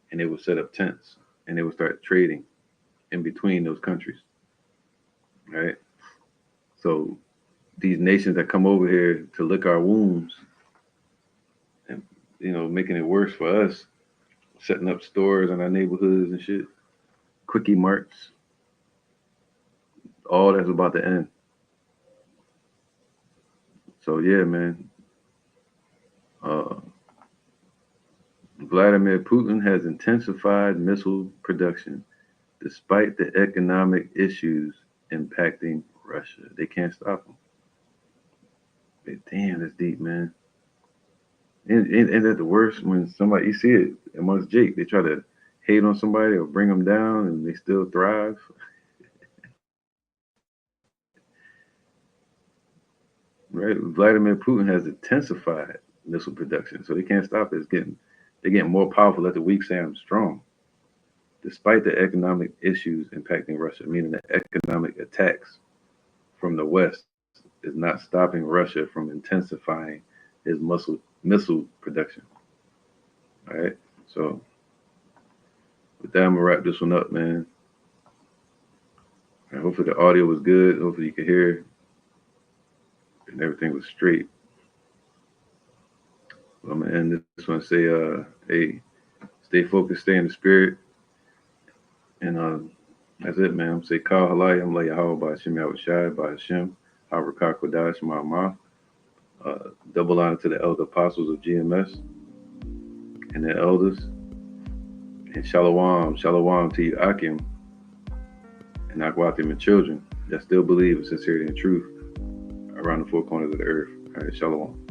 and they would set up tents and they would start trading in between those countries, right? So these nations that come over here to lick our wounds and making it worse for us, setting up stores in our neighborhoods and shit, quickie marts, all that's about to end. So yeah, man. Uh, Vladimir Putin has intensified missile production despite the economic issues impacting Russia. They can't stop him. Damn, that's deep, man. Ain't that the worst when somebody, you see it amongst Jake, they try to hate on somebody or bring them down and they still thrive? Right? Vladimir Putin has intensified missile production, so they can't stop it. They're getting more powerful. Let the weak say I'm strong. Despite the economic issues impacting Russia, meaning the economic attacks from the West is not stopping Russia from intensifying his missile production. All right. So with that, I'm gonna wrap this one up, man. And hopefully the audio was good. Hopefully you could hear and everything was straight. I'm gonna end this one and say, hey, stay focused, stay in the spirit, and that's it, man. I'm say Kal Halai, I'm like Yahweh by Hashem Yahweh Shai by Hashem, Harakak Kodash Ma'amah. Double honor to the elder apostles of GMS and their elders. And shalom to you, Akim, and Akwatim and children that still believe in sincerity and truth around the four corners of the earth. All right, shalom.